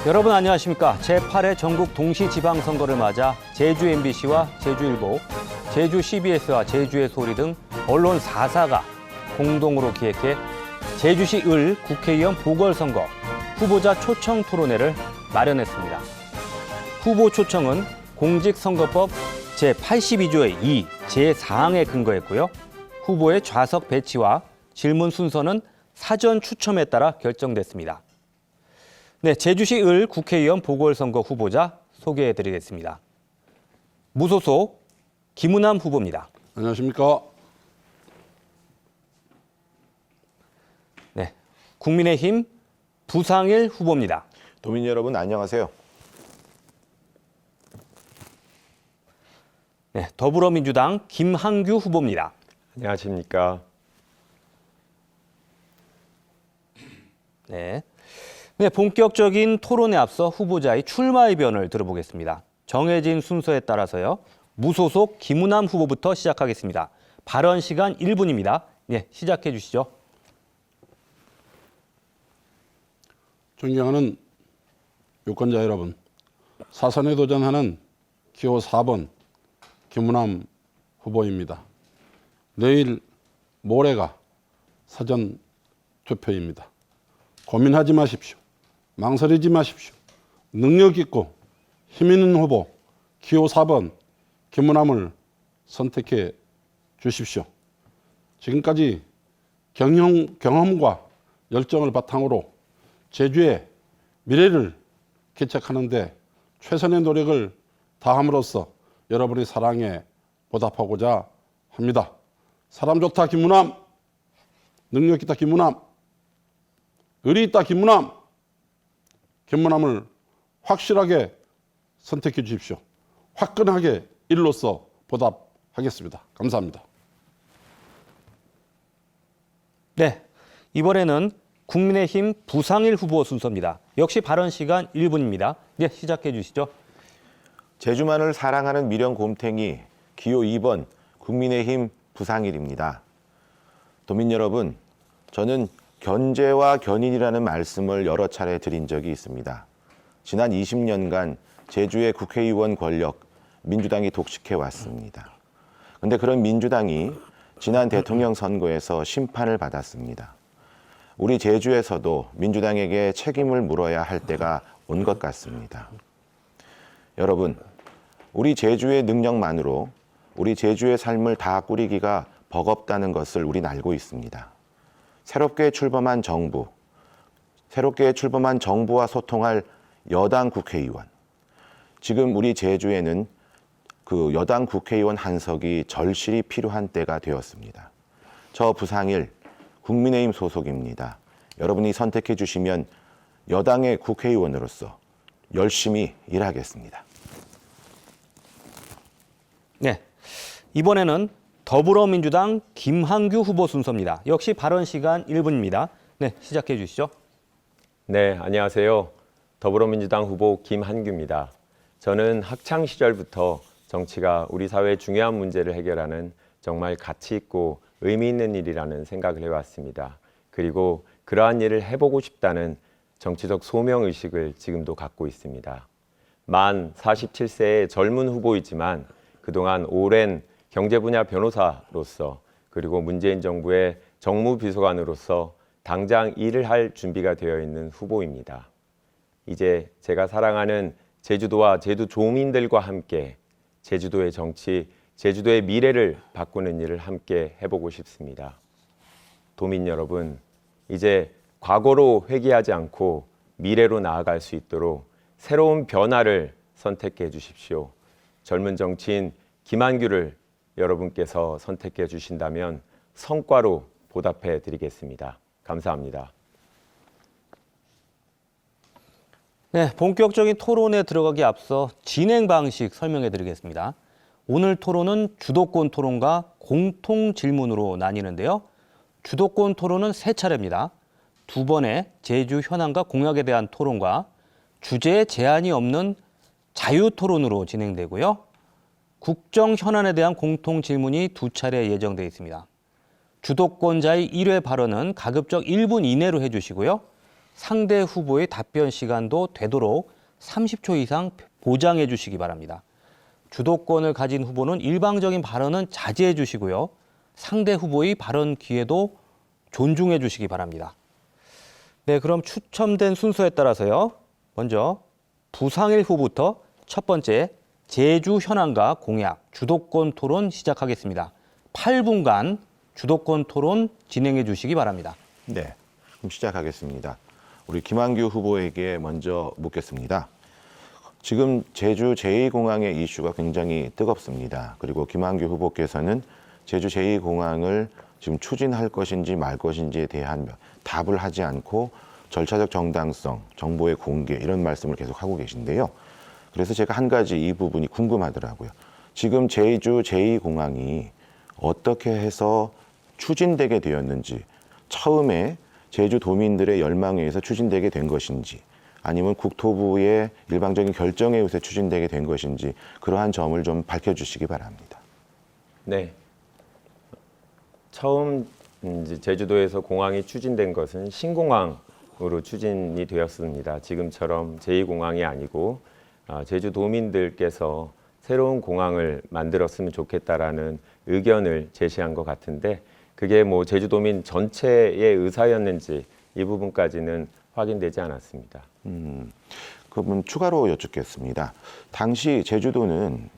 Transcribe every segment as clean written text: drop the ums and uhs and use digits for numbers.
여러분 안녕하십니까. 제8회 전국 동시지방선거를 맞아 제주 MBC와 제주일보, 제주 CBS와 제주의 소리 등 언론 4사가 공동으로 기획해 제주시 을 국회의원 보궐선거 후보자 초청 토론회를 마련했습니다. 후보 초청은 공직선거법 제82조의 2, 제4항에 근거했고요. 후보의 좌석 배치와 질문 순서는 사전 추첨에 따라 결정됐습니다. 네, 제주시 을 국회의원 보궐선거 후보자 소개해드리겠습니다. 무소속 김우남 후보입니다. 안녕하십니까. 네, 국민의힘 부상일 후보입니다. 도민 여러분 안녕하세요. 네, 더불어민주당 김한규 후보입니다. 안녕하십니까. 네. 네, 본격적인 토론에 앞서 후보자의 출마 의견을 들어보겠습니다. 정해진 순서에 따라서요. 무소속 김우남 후보부터 시작하겠습니다. 발언 시간 1분입니다. 네, 시작해 주시죠. 존경하는 유권자 여러분, 사선에 도전하는 기호 4번 김우남 후보입니다. 내일 모레가 사전 투표입니다. 고민하지 마십시오. 망설이지 마십시오. 능력 있고 힘 있는 후보 기호 4번 김우남을 선택해 주십시오. 지금까지 경험과 열정을 바탕으로 제주의 미래를 개척하는 데 최선의 노력을 다함으로써 여러분의 사랑에 보답하고자 합니다. 사람 좋다 김우남, 능력 있다 김우남, 의리 있다 김우남, 김우남을 확실하게 선택해 주십시오. 화끈하게 일로서 보답하겠습니다. 감사합니다. 네, 이번에는 국민의힘 부상일 후보 순서입니다. 역시 발언 시간 1분입니다. 네, 시작해 주시죠. 제주만을 사랑하는 미련 곰탱이 기호 2번 국민의힘 부상일입니다. 도민 여러분, 저는 견제와 견인이라는 말씀을 여러 차례 드린 적이 있습니다. 지난 20년간 제주의 국회의원 권력 민주당이 독식해 왔습니다. 그런데 그런 민주당이 지난 대통령 선거에서 심판을 받았습니다. 우리 제주에서도 민주당에게 책임을 물어야 할 때가 온 것 같습니다. 여러분, 우리 제주의 능력만으로 우리 제주의 삶을 다 꾸리기가 버겁다는 것을 우린 알고 있습니다. 새롭게 출범한 정부와 소통할 여당 국회의원. 지금 우리 제주에는 그 여당 국회의원 한석이 절실히 필요한 때가 되었습니다. 저 부상일 국민의힘 소속입니다. 여러분이 선택해 주시면 여당의 국회의원으로서 열심히 일하겠습니다. 네, 이번에는 더불어민주당 김한규 후보 순서입니다. 역시 발언 시간 1분입니다. 네, 시작해 주시죠. 네, 안녕하세요. 더불어민주당 후보 김한규입니다. 저는 학창 시절부터 정치가 우리 사회의 중요한 문제를 해결하는 정말 가치 있고 의미 있는 일이라는 생각을 해왔습니다. 그리고 그러한 일을 해보고 싶다는 정치적 소명의식을 지금도 갖고 있습니다. 만 47세의 젊은 후보이지만 그동안 오랜 경제 분야 변호사로서 그리고 문재인 정부의 정무비서관으로서 당장 일을 할 준비가 되어 있는 후보입니다. 이제 제가 사랑하는 제주도와 제주 도민들과 함께 제주도의 정치, 제주도의 미래를 바꾸는 일을 함께 해보고 싶습니다. 도민 여러분, 이제 과거로 회귀하지 않고 미래로 나아갈 수 있도록 새로운 변화를 선택해 주십시오. 젊은 정치인 김한규를 여러분께서 선택해 주신다면 성과로 보답해 드리겠습니다. 감사합니다. 네, 본격적인 토론에 들어가기 앞서 진행 방식 설명해 드리겠습니다. 오늘 토론은 주도권 토론과 공통 질문으로 나뉘는데요. 주도권 토론은 3차례입니다. 2번의 제주 현안과 공약에 대한 토론과 주제에 제한이 없는 자유 토론으로 진행되고요. 국정 현안에 대한 공통 질문이 2차례 예정되어 있습니다. 주도권자의 1회 발언은 가급적 1분 이내로 해주시고요. 상대 후보의 답변 시간도 되도록 30초 이상 보장해 주시기 바랍니다. 주도권을 가진 후보는 일방적인 발언은 자제해 주시고요. 상대 후보의 발언 기회도 존중해 주시기 바랍니다. 네, 그럼 추첨된 순서에 따라서요. 먼저 부상일 후보부터 첫 번째 제주 현안과 공약 주도권 토론 시작하겠습니다. 8분간 주도권 토론 진행해 주시기 바랍니다. 네, 그럼 시작하겠습니다. 우리 김한규 후보에게 먼저 묻겠습니다. 지금 제주 제2공항의 이슈가 굉장히 뜨겁습니다. 그리고 김한규 후보께서는 제주 제2공항을 지금 추진할 것인지 말 것인지에 대한 답을 하지 않고 절차적 정당성, 정보의 공개 이런 말씀을 계속 하고 계신데요. 그래서 제가 한 가지 이 부분이 궁금하더라고요. 지금 제주 제2공항이 어떻게 해서 추진되게 되었는지, 처음에 제주도민들의 열망에 의해서 추진되게 된 것인지, 아니면 국토부의 일방적인 결정에 의해서 추진되게 된 것인지 그러한 점을 좀 밝혀주시기 바랍니다. 네. 처음 이제 제주도에서 공항이 추진된 것은 신공항으로 추진이 되었습니다. 지금처럼 제2공항이 아니고 제주도민들께서 새로운 공항을 만들었으면 좋겠다라는 의견을 제시한 것 같은데 그게 뭐 제주도민 전체의 의사였는지 이 부분까지는 확인되지 않았습니다. 그러면 추가로 여쭙겠습니다. 당시 제주도는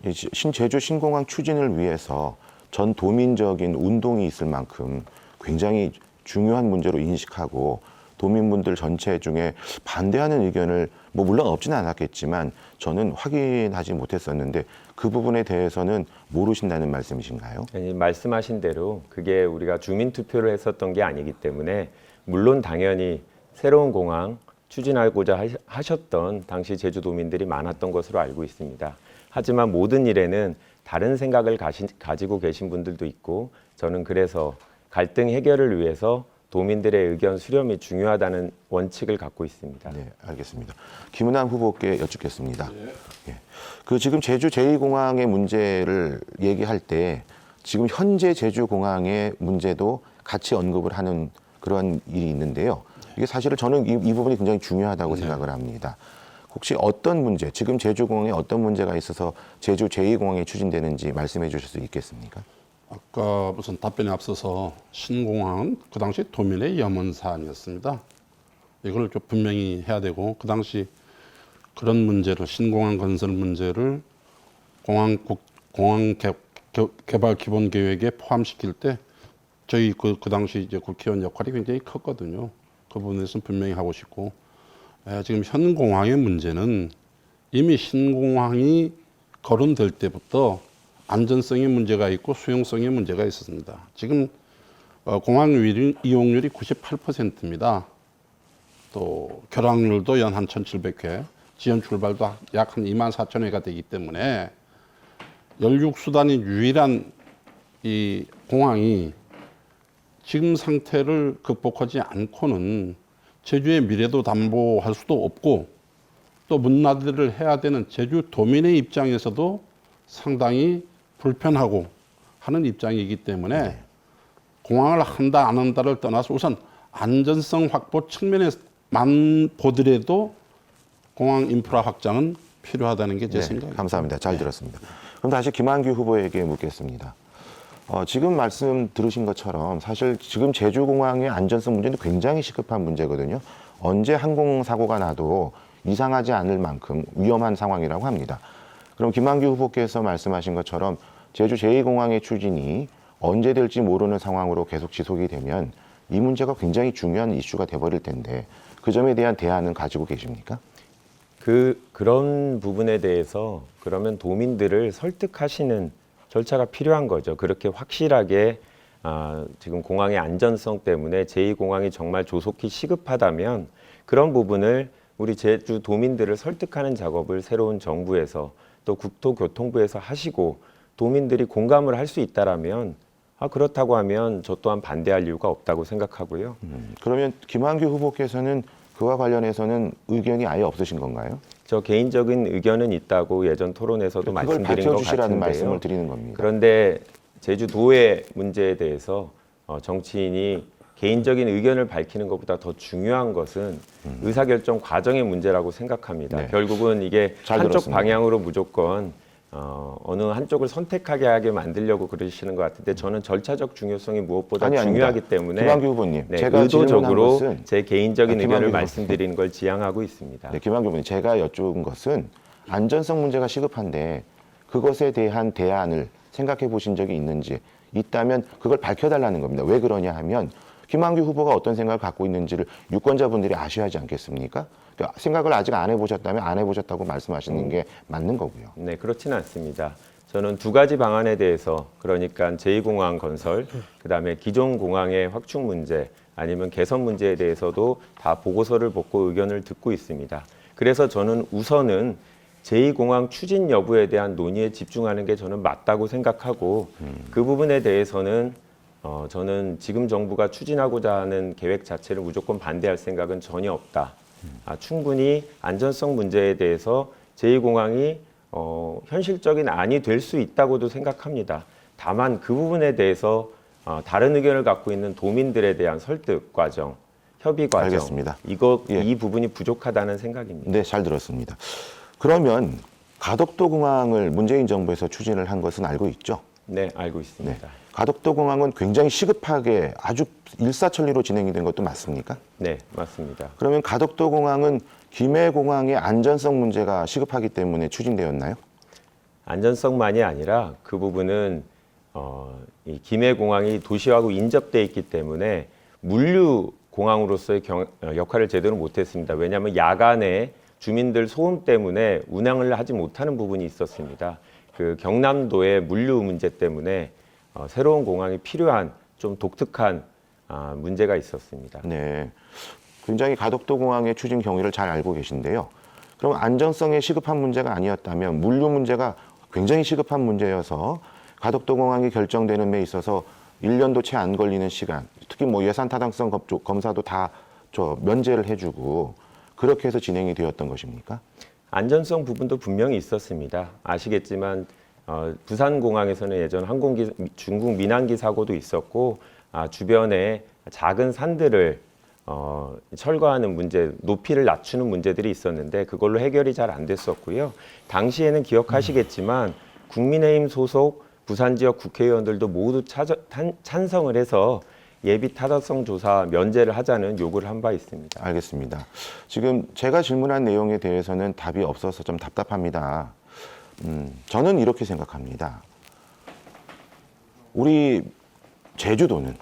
제주 신공항 추진을 위해서 전 도민적인 운동이 있을 만큼 굉장히 중요한 문제로 인식하고 도민분들 전체 중에 반대하는 의견을 뭐 물론 없지는 않았겠지만 저는 확인하지 못했었는데 그 부분에 대해서는 모르신다는 말씀이신가요? 아니, 말씀하신 대로 그게 우리가 주민투표를 했었던 게 아니기 때문에 물론 당연히 새로운 공항 추진하고자 하셨던 당시 제주도민들이 많았던 것으로 알고 있습니다. 하지만 모든 일에는 다른 생각을 가지고 계신 분들도 있고 저는 그래서 갈등 해결을 위해서 도민들의 의견 수렴이 중요하다는 원칙을 갖고 있습니다. 네, 알겠습니다. 김은남 후보께 여쭙겠습니다. 예. 그 지금 제주 제2공항의 문제를 얘기할 때 지금 현재 제주공항의 문제도 같이 언급을 하는 그런 일이 있는데요. 이게 사실은 저는 이 부분이 굉장히 중요하다고 생각을 합니다. 혹시 어떤 문제, 지금 제주공항에 어떤 문제가 있어서 제주 제2공항이 추진되는지 말씀해 주실 수 있겠습니까? 아까 무슨 답변에 앞서서 신공항은 그 당시 도민의 염원 사안이었습니다. 이걸 좀 분명히 해야 되고 그 당시 그런 문제로 신공항 건설 문제를 공항 개발 기본 계획에 포함시킬 때 저희 그 당시 이제 국회의원 역할이 굉장히 컸거든요. 그 부분에서는 분명히 하고 싶고 지금 현 공항의 문제는 이미 신공항이 거론될 때부터 안전성의 문제가 있고 수용성의 문제가 있었습니다. 지금 공항 이용률이 98%입니다. 또 결항률도 연 한 1,700회, 지연 출발도 약 한 24,000회가 되기 때문에 연륙수단이 유일한 이 공항이 지금 상태를 극복하지 않고는 제주의 미래도 담보할 수도 없고 또 문나들을 해야 되는 제주 도민의 입장에서도 상당히 불편하고 하는 입장이기 때문에 공항을 한다 안 한다를 떠나서 우선 안전성 확보 측면에만 보더라도 공항 인프라 확장은 필요하다는 게 제 생각입니다. 감사합니다. 잘 들었습니다. 그럼 다시 김한규 후보에게 묻겠습니다. 지금 말씀 들으신 것처럼 사실 지금 제주공항의 안전성 문제는 굉장히 시급한 문제거든요. 언제 항공사고가 나도 이상하지 않을 만큼 위험한 상황이라고 합니다. 그럼 김한규 후보께서 말씀하신 것처럼 제주 제2공항의 추진이 언제 될지 모르는 상황으로 계속 지속이 되면 이 문제가 굉장히 중요한 이슈가 돼버릴 텐데 그 점에 대한 대안은 가지고 계십니까? 그런 부분에 대해서 그러면 도민들을 설득하시는 절차가 필요한 거죠. 그렇게 확실하게 지금 공항의 안전성 때문에 제2공항이 정말 조속히 시급하다면 그런 부분을 우리 제주 도민들을 설득하는 작업을 새로운 정부에서 또 국토교통부에서 하시고 도민들이 공감을 할 수 있다라면 그렇다고 하면 저 또한 반대할 이유가 없다고 생각하고요. 그러면 김한규 후보께서는 그와 관련해서는 의견이 아예 없으신 건가요? 저 개인적인 의견은 있다고 예전 토론에서도 그걸 말씀드린 것 밝혀주시라는 같은데요. 말씀을 드리는 겁니다. 그런데 제주도의 문제에 대해서 정치인이 개인적인 의견을 밝히는 것보다 더 중요한 것은 의사결정 과정의 문제라고 생각합니다. 네. 결국은 이게 잘 한쪽 들었습니다. 방향으로 무조건 어느 한쪽을 선택하게 하게 만들려고 그러시는 것 같은데 저는 절차적 중요성이 무엇보다 아니, 아닙니다. 중요하기 때문에 김한규 후보님, 네, 제가 의도적으로 질문한 것은 제 개인적인 김한규 의견을 후보. 말씀드리는 걸 지향하고 있습니다. 네, 김한규 후보님, 제가 여쭤본 것은 안전성 문제가 시급한데 그것에 대한 대안을 생각해 보신 적이 있는지 있다면 그걸 밝혀달라는 겁니다. 왜 그러냐 하면 김한규 후보가 어떤 생각을 갖고 있는지를 유권자분들이 아셔야 하지 않겠습니까? 그러니까 생각을 아직 안 해보셨다면 안 해보셨다고 말씀하시는 게 맞는 거고요. 네, 그렇지는 않습니다. 저는 두 가지 방안에 대해서 그러니까 제2공항 건설, 그다음에 기존 공항의 확충 문제 아니면 개선 문제에 대해서도 다 보고서를 보고 의견을 듣고 있습니다. 그래서 저는 우선은 제2공항 추진 여부에 대한 논의에 집중하는 게 저는 맞다고 생각하고 그 부분에 대해서는 저는 지금 정부가 추진하고자 하는 계획 자체를 무조건 반대할 생각은 전혀 없다. 충분히 안전성 문제에 대해서 제2공항이 현실적인 안이 될 수 있다고도 생각합니다. 다만 그 부분에 대해서 다른 의견을 갖고 있는 도민들에 대한 설득 과정, 협의 과정, 알겠습니다. 예. 이 부분이 부족하다는 생각입니다. 네, 잘 들었습니다. 그러면 가덕도 공항을 문재인 정부에서 추진을 한 것은 알고 있죠? 네, 알고 있습니다. 가덕도 공항은 굉장히 시급하게 아주 일사천리로 진행이 된 것도 맞습니까? 네, 맞습니다. 그러면 가덕도 공항은 김해 공항의 안전성 문제가 시급하기 때문에 추진되었나요? 안전성만이 아니라 그 부분은 이 김해 공항이 도시하고 인접돼 있기 때문에 물류 공항으로서의 역할을 제대로 못했습니다. 왜냐하면 야간에 주민들 소음 때문에 운항을 하지 못하는 부분이 있었습니다. 그 경남도의 물류 문제 때문에 새로운 공항이 필요한 좀 독특한 문제가 있었습니다. 네. 굉장히 가덕도 공항의 추진 경위를 잘 알고 계신데요. 그럼 안전성에 시급한 문제가 아니었다면 물류 문제가 굉장히 시급한 문제여서 가덕도 공항이 결정되는 데 있어서 1년도 채 안 걸리는 시간, 특히 뭐 예산 타당성 검사도 다 면제를 해주고 그렇게 해서 진행이 되었던 것입니까? 안전성 부분도 분명히 있었습니다. 아시겠지만 부산공항에서는 예전 중국 민항기 사고도 있었고 주변에 작은 산들을 철거하는 문제, 높이를 낮추는 문제들이 있었는데 그걸로 해결이 잘 안 됐었고요. 당시에는 기억하시겠지만 국민의힘 소속 부산 지역 국회의원들도 모두 찬성을 해서 예비 타당성 조사 면제를 하자는 요구를 한 바 있습니다. 알겠습니다. 지금 제가 질문한 내용에 대해서는 답이 없어서 좀 답답합니다. 저는 이렇게 생각합니다. 우리 제주도는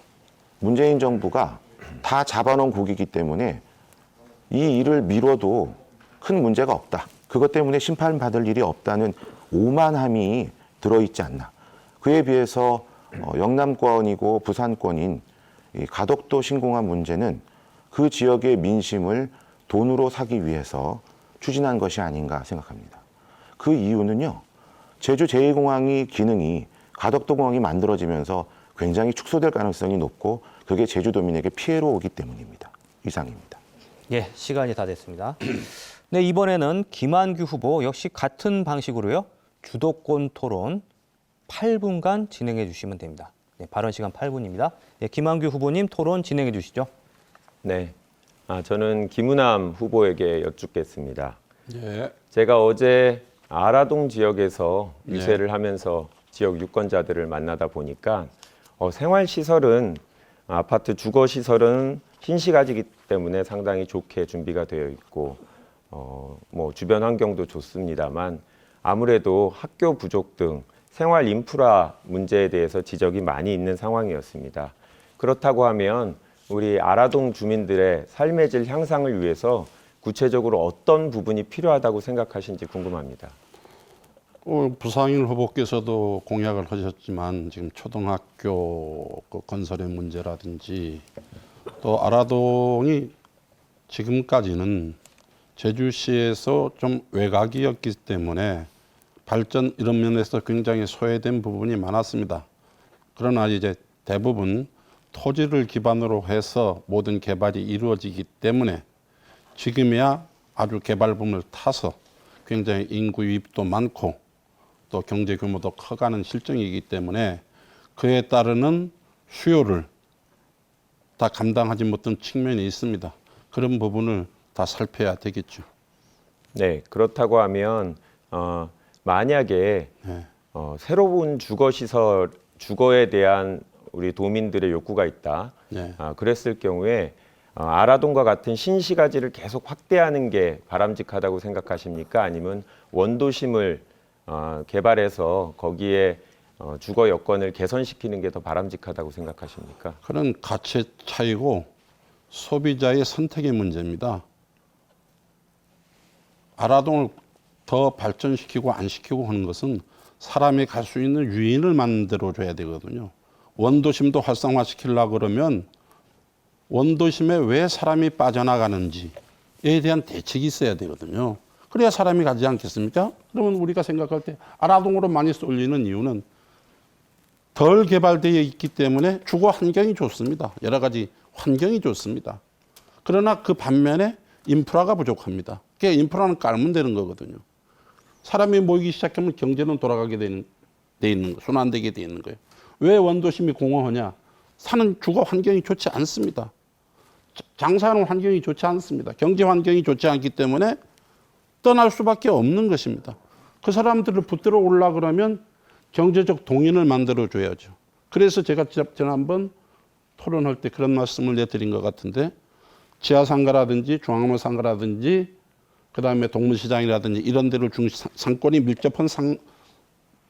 문재인 정부가 다 잡아놓은 고기이기 때문에 이 일을 미뤄도 큰 문제가 없다. 그것 때문에 심판받을 일이 없다는 오만함이 들어있지 않나. 그에 비해서 영남권이고 부산권인 이 가덕도 신공항 문제는 그 지역의 민심을 돈으로 사기 위해서 추진한 것이 아닌가 생각합니다. 그 이유는요. 제주 제2공항이 기능이 가덕도 공항이 만들어지면서 굉장히 축소될 가능성이 높고 그게 제주도민에게 피해로 오기 때문입니다. 이상입니다. 예, 시간이 다 됐습니다. 네, 이번에는 김한규 후보 역시 같은 방식으로요. 주도권 토론 8분간 진행해 주시면 됩니다. 네, 발언 시간 8분입니다. 네, 김한규 후보님 토론 진행해 주시죠. 네, 저는 김우남 후보에게 여쭙겠습니다. 예. 제가 어제 아라동 지역에서 유세를 하면서 지역 유권자들을 만나다 보니까 생활시설은 아파트 주거시설은 신식아지기 때문에 상당히 좋게 준비가 되어 있고 뭐 주변 환경도 좋습니다만 아무래도 학교 부족 등 생활 인프라 문제에 대해서 지적이 많이 있는 상황이었습니다. 그렇다고 하면 우리 아라동 주민들의 삶의 질 향상을 위해서 구체적으로 어떤 부분이 필요하다고 생각하신지 궁금합니다. 부상일 후보께서도 공약을 하셨지만 지금 초등학교 건설의 문제라든지 또 아라동이 지금까지는 제주시에서 좀 외곽이었기 때문에 발전 이런 면에서 굉장히 소외된 부분이 많았습니다. 그러나 이제 대부분 토지를 기반으로 해서 모든 개발이 이루어지기 때문에 지금이야 아주 개발붐을 타서 굉장히 인구 유입도 많고 또 경제 규모도 커가는 실정이기 때문에 그에 따르는 수요를 다 감당하지 못한 측면이 있습니다. 그런 부분을 다 살펴야 되겠죠. 네, 그렇다고 하면 만약에 새로운 주거에 대한 우리 도민들의 욕구가 있다. 네. 그랬을 경우에 아라돈과 같은 신시가지를 계속 확대하는 게 바람직하다고 생각하십니까? 아니면 원도심을 개발해서 거기에 주거 여건을 개선시키는 게 더 바람직하다고 생각하십니까? 그런 가치 차이고 소비자의 선택의 문제입니다. 아라동을 더 발전시키고 안 시키고 하는 것은 사람이 갈 수 있는 유인을 만들어줘야 되거든요. 원도심도 활성화시키려고 그러면 원도심에 왜 사람이 빠져나가는지에 대한 대책이 있어야 되거든요. 그래야 사람이 가지 않겠습니까? 그러면 우리가 생각할 때 아라동으로 많이 쏠리는 이유는 덜 개발되어 있기 때문에 주거 환경이 좋습니다. 여러 가지 환경이 좋습니다. 그러나 그 반면에 인프라가 부족합니다. 그게 인프라는 깔면 되는 거거든요. 사람이 모이기 시작하면 경제는 돌아가게 돼 있는 거, 순환되게 돼 있는 거예요. 왜 원도심이 공허하냐? 사는 주거 환경이 좋지 않습니다. 장사하는 환경이 좋지 않습니다. 경제 환경이 좋지 않기 때문에 떠날 수밖에 없는 것입니다. 그 사람들을 붙들어 올라 그러면 경제적 동인을 만들어 줘야죠. 그래서 제가 지난번 토론할 때 그런 말씀을 내드린 것 같은데 지하상가라든지 중앙로상가라든지 그다음에 동문시장이라든지 이런 데를 상권이 밀접한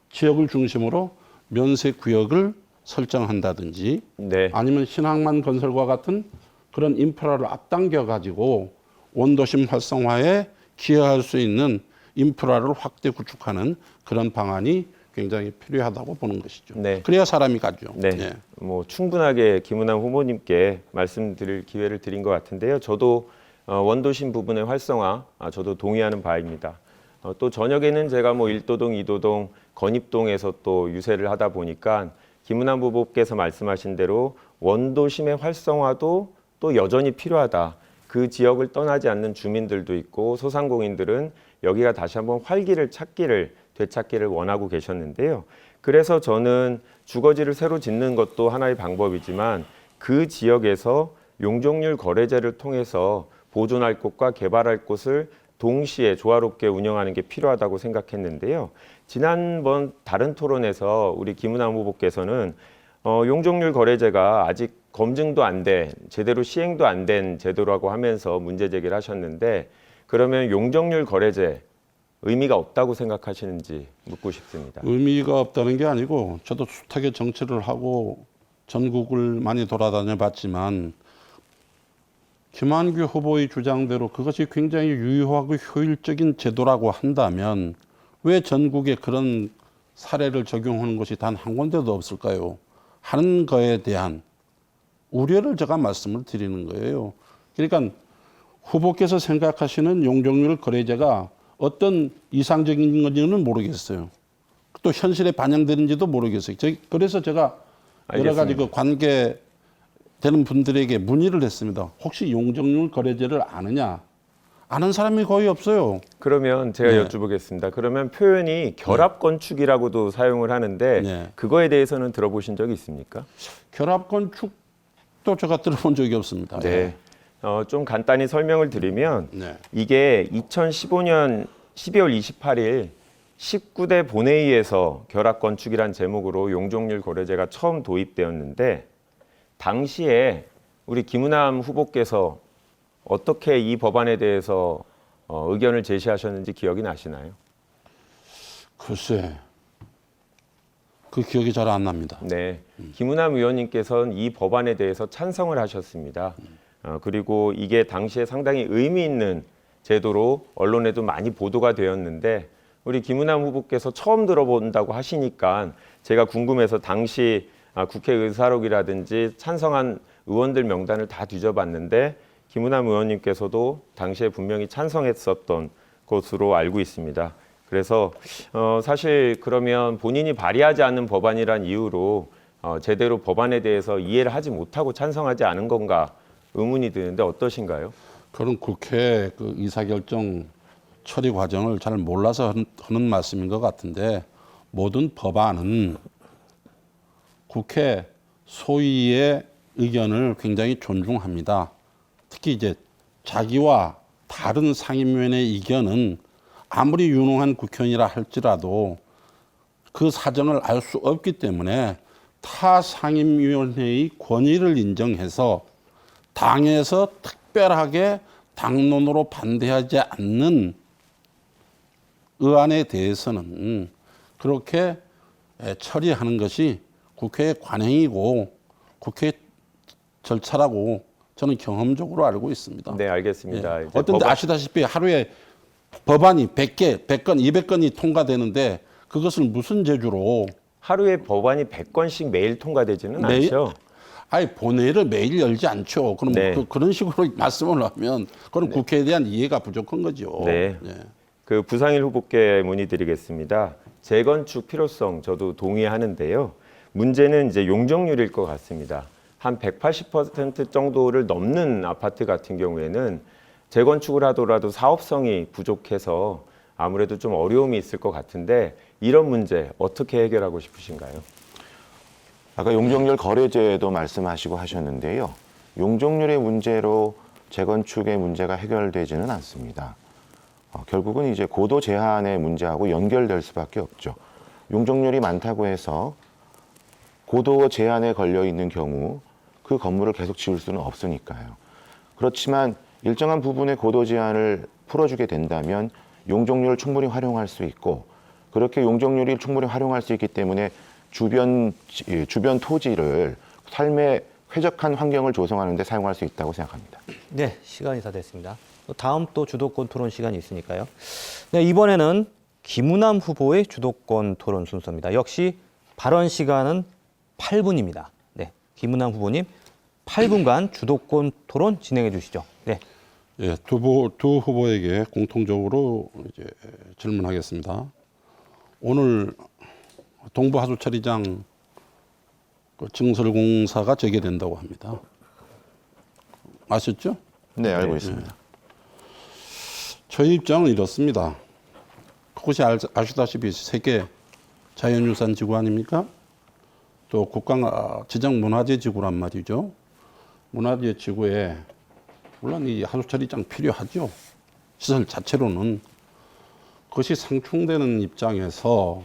지역을 중심으로 면세구역을 설정한다든지 네. 아니면 신항만 건설과 같은 그런 인프라를 앞당겨 가지고 원도심 활성화에 기여할 수 있는 인프라를 확대 구축하는 그런 방안이 굉장히 필요하다고 보는 것이죠. 네. 그래야 사람이 가죠. 네, 예. 뭐 충분하게 김은남 후보님께 말씀드릴 기회를 드린 것 같은데요. 저도 원도심 부분의 활성화, 저도 동의하는 바입니다. 또 저녁에는 제가 뭐 1도동, 2도동, 건입동에서 또 유세를 하다 보니까 김은남 후보께서 말씀하신 대로 원도심의 활성화도 또 여전히 필요하다. 그 지역을 떠나지 않는 주민들도 있고 소상공인들은 여기가 다시 한번 활기를 되찾기를 원하고 계셨는데요. 그래서 저는 주거지를 새로 짓는 것도 하나의 방법이지만 그 지역에서 용적률 거래제를 통해서 보존할 곳과 개발할 곳을 동시에 조화롭게 운영하는 게 필요하다고 생각했는데요. 지난번 다른 토론에서 우리 김은남 후보께서는 용적률 거래제가 아직 검증도 안 된, 제대로 시행도 안 된 제도라고 하면서 문제 제기를 하셨는데 그러면 용적률 거래제 의미가 없다고 생각하시는지 묻고 싶습니다. 의미가 없다는 게 아니고 저도 숱하게 정치를 하고 전국을 많이 돌아다녀 봤지만 김한규 후보의 주장대로 그것이 굉장히 유효하고 효율적인 제도라고 한다면 왜 전국에 그런 사례를 적용하는 것이 단 한 군데도 없을까요? 하는 거에 대한 우려를 제가 말씀을 드리는 거예요. 그러니까 후보께서 생각하시는 용적률 거래제가 어떤 이상적인 건지는 모르겠어요. 또 현실에 반영되는지도 모르겠어요. 그래서 제가 여러 가지 그 관계되는 분들에게 문의를 했습니다. 혹시 용적률 거래제를 아느냐? 아는 사람이 거의 없어요. 그러면 제가 네. 여쭤보겠습니다. 그러면 표현이 결합 건축이라고도 사용을 하는데 네. 그거에 대해서는 들어보신 적이 있습니까? 결합 건축도 제가 들어본 적이 없습니다. 네. 좀 간단히 설명을 드리면 네. 이게 2015년 12월 28일 19대 본회의에서 결합 건축이란 제목으로 용적률 거래제가 처음 도입되었는데 당시에 우리 김은남 후보께서 어떻게 이 법안에 대해서 의견을 제시하셨는지 기억이 나시나요? 글쎄, 그 기억이 잘 안 납니다. 네, 김은남 의원님께서는 이 법안에 대해서 찬성을 하셨습니다. 그리고 이게 당시에 상당히 의미 있는 제도로 언론에도 많이 보도가 되었는데 우리 김은남 후보께서 처음 들어본다고 하시니까 제가 궁금해서 당시 국회의사록이라든지 찬성한 의원들 명단을 다 뒤져봤는데 김은남 의원님께서도 당시에 분명히 찬성했었던 것으로 알고 있습니다. 그래서 사실 그러면 본인이 발의하지 않은 법안이란 이유로 제대로 법안에 대해서 이해를 하지 못하고 찬성하지 않은 건가 의문이 드는데 어떠신가요? 그런 국회 그 의사결정 처리 과정을 잘 몰라서 하는 말씀인 것 같은데 모든 법안은 국회 소위의 의견을 굉장히 존중합니다. 특히 이제 자기와 다른 상임위원의 의견은 아무리 유능한 국회의원이라 할지라도 그 사정을 알 수 없기 때문에 타 상임위원회의 권위를 인정해서 당에서 특별하게 당론으로 반대하지 않는 의안에 대해서는 그렇게 처리하는 것이 국회의 관행이고 국회 절차라고 저는 경험적으로 알고 있습니다. 네, 알겠습니다. 예. 이제 어떤데 아시다시피 하루에 법안이 100개, 100건, 200건이 통과되는데 그것을 무슨 재주로 하루에 법안이 100건씩 매일 통과되지는 매일? 않죠. 아니 본회의를 매일 열지 않죠. 그럼 네. 그런 식으로 말씀을 하면 그건 국회에 대한 이해가 부족한 거죠. 네. 예. 그 부상일 후보께 문의드리겠습니다. 재건축 필요성 저도 동의하는데요. 문제는 이제 용적률일 것 같습니다. 한 180% 정도를 넘는 아파트 같은 경우에는 재건축을 하더라도 사업성이 부족해서 아무래도 좀 어려움이 있을 것 같은데 이런 문제 어떻게 해결하고 싶으신가요? 아까 용적률 거래제도 말씀하시고 하셨는데요. 용적률의 문제로 재건축의 문제가 해결되지는 않습니다. 결국은 이제 고도 제한의 문제하고 연결될 수밖에 없죠. 용적률이 많다고 해서 고도 제한에 걸려 있는 경우 그 건물을 계속 지을 수는 없으니까요. 그렇지만 일정한 부분의 고도 제한을 풀어주게 된다면 용적률을 충분히 활용할 수 있고 그렇게 용적률이 충분히 활용할 수 있기 때문에 주변 토지를 삶의 쾌적한 환경을 조성하는 데 사용할 수 있다고 생각합니다. 네, 시간이 다 됐습니다. 다음 또 주도권 토론 시간이 있으니까요. 네, 이번에는 김우남 후보의 주도권 토론 순서입니다. 역시 발언 시간은 8분입니다. 네, 김우남 후보님 8분간 주도권 토론 진행해 주시죠. 네. 예, 두 후보에게 공통적으로 이제 질문하겠습니다. 오늘 동부하수처리장 증설공사가 재개된다고 합니다. 아셨죠? 네, 알고 있습니다. 저희 입장은 이렇습니다. 그것이 아시다시피 세계 자연유산 지구 아닙니까? 또 국가 지정문화재 지구란 말이죠. 문화재 지구에 물론 이 하수처리장 필요하죠. 시설 자체로는 그것이 상충되는 입장에서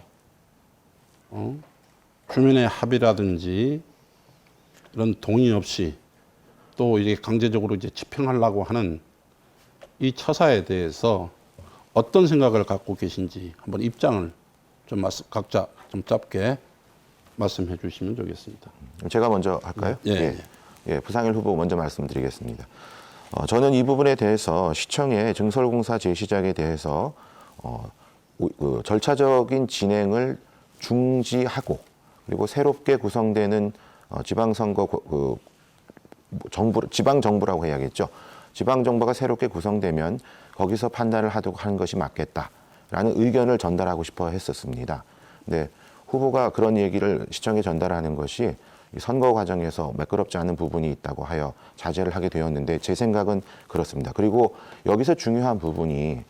주민의 합의라든지 이런 동의 없이 또 이게 강제적으로 이제 집행하려고 하는 이 처사에 대해서 어떤 생각을 갖고 계신지 한번 입장을 좀 각자 좀 짧게 말씀해 주시면 좋겠습니다. 제가 먼저 할까요? 예. 예, 부상일 후보 먼저 말씀드리겠습니다. 저는 이 부분에 대해서 시청의 증설공사 재시작에 대해서 그 절차적인 진행을 중지하고 그리고 새롭게 구성되는 지방선거 지방정부라고 해야겠죠. 지방정부가 새롭게 구성되면 거기서 판단을 하는 것이 맞겠다라는 의견을 전달하고 싶어 했었습니다. 근데 후보가 그런 얘기를 시청에 전달하는 것이 선거 과정에서 매끄럽지 않은 부분이 있다고 하여 자제를 하게 되었는데 제 생각은 그렇습니다. 그리고 여기서 중요한 부분이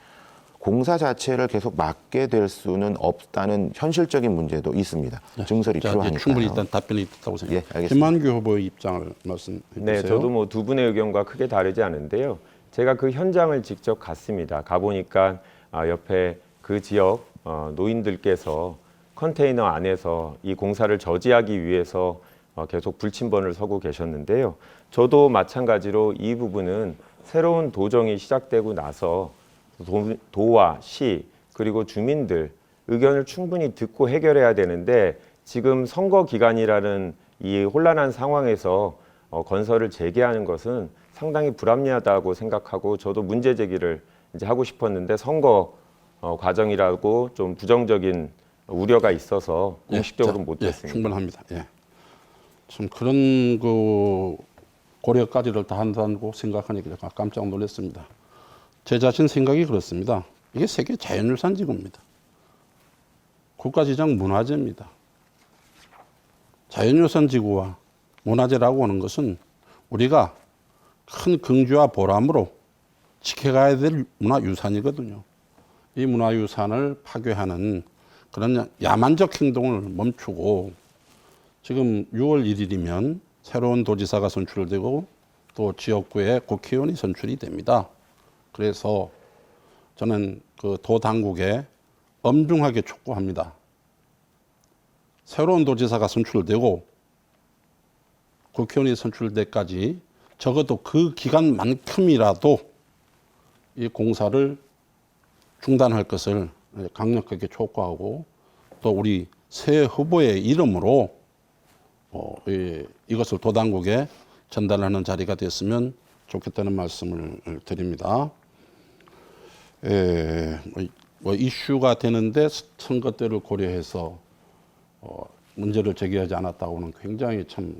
공사 자체를 계속 맡게 될 수는 없다는 현실적인 문제도 있습니다. 증설이 필요하니까요. 충분히 일단 답변이 있다고 생각합니다. 예, 알겠습니다. 김만규 후보의 입장을 말씀해 주세요. 네, 저도 뭐 두 분의 의견과 크게 다르지 않은데요. 제가 그 현장을 직접 갔습니다. 가보니까 옆에 그 지역 노인들께서 컨테이너 안에서 이 공사를 저지하기 위해서 계속 불침번을 서고 계셨는데요. 저도 마찬가지로 이 부분은 새로운 도정이 시작되고 나서 도와 시 그리고 주민들 의견을 충분히 듣고 해결해야 되는데 지금 선거 기간이라는 이 혼란한 상황에서 건설을 재개하는 것은 상당히 불합리하다고 생각하고 저도 문제 제기를 이제 하고 싶었는데 선거 과정이라고 좀 부정적인 우려가 있어서 공식적으로 못했습니다. 충분합니다. 예. 참 그런 그 고려까지를 다 한다고 생각하니까 깜짝 놀랐습니다. 제 자신 생각이 그렇습니다. 이게 세계 자연유산 지구입니다. 국가지정 문화재입니다. 자연유산 지구와 문화재라고 하는 것은 우리가 큰 긍지와 보람으로 지켜가야 될 문화유산이거든요. 이 문화유산을 파괴하는 그런 야만적 행동을 멈추고 지금 6월 1일이면 새로운 도지사가 선출되고 또 지역구에 국회의원이 선출이 됩니다. 그래서 저는 그 도 당국에 엄중하게 촉구합니다. 새로운 도지사가 선출되고 국회의원이 선출될 때까지 적어도 그 기간만큼이라도 이 공사를 중단할 것을 강력하게 촉구하고 또 우리 새 후보의 이름으로 이것을 도당국에 전달하는 자리가 됐으면 좋겠다는 말씀을 드립니다. 뭐 이슈가 되는데 선거 때를 고려해서 문제를 제기하지 않았다고는 굉장히 참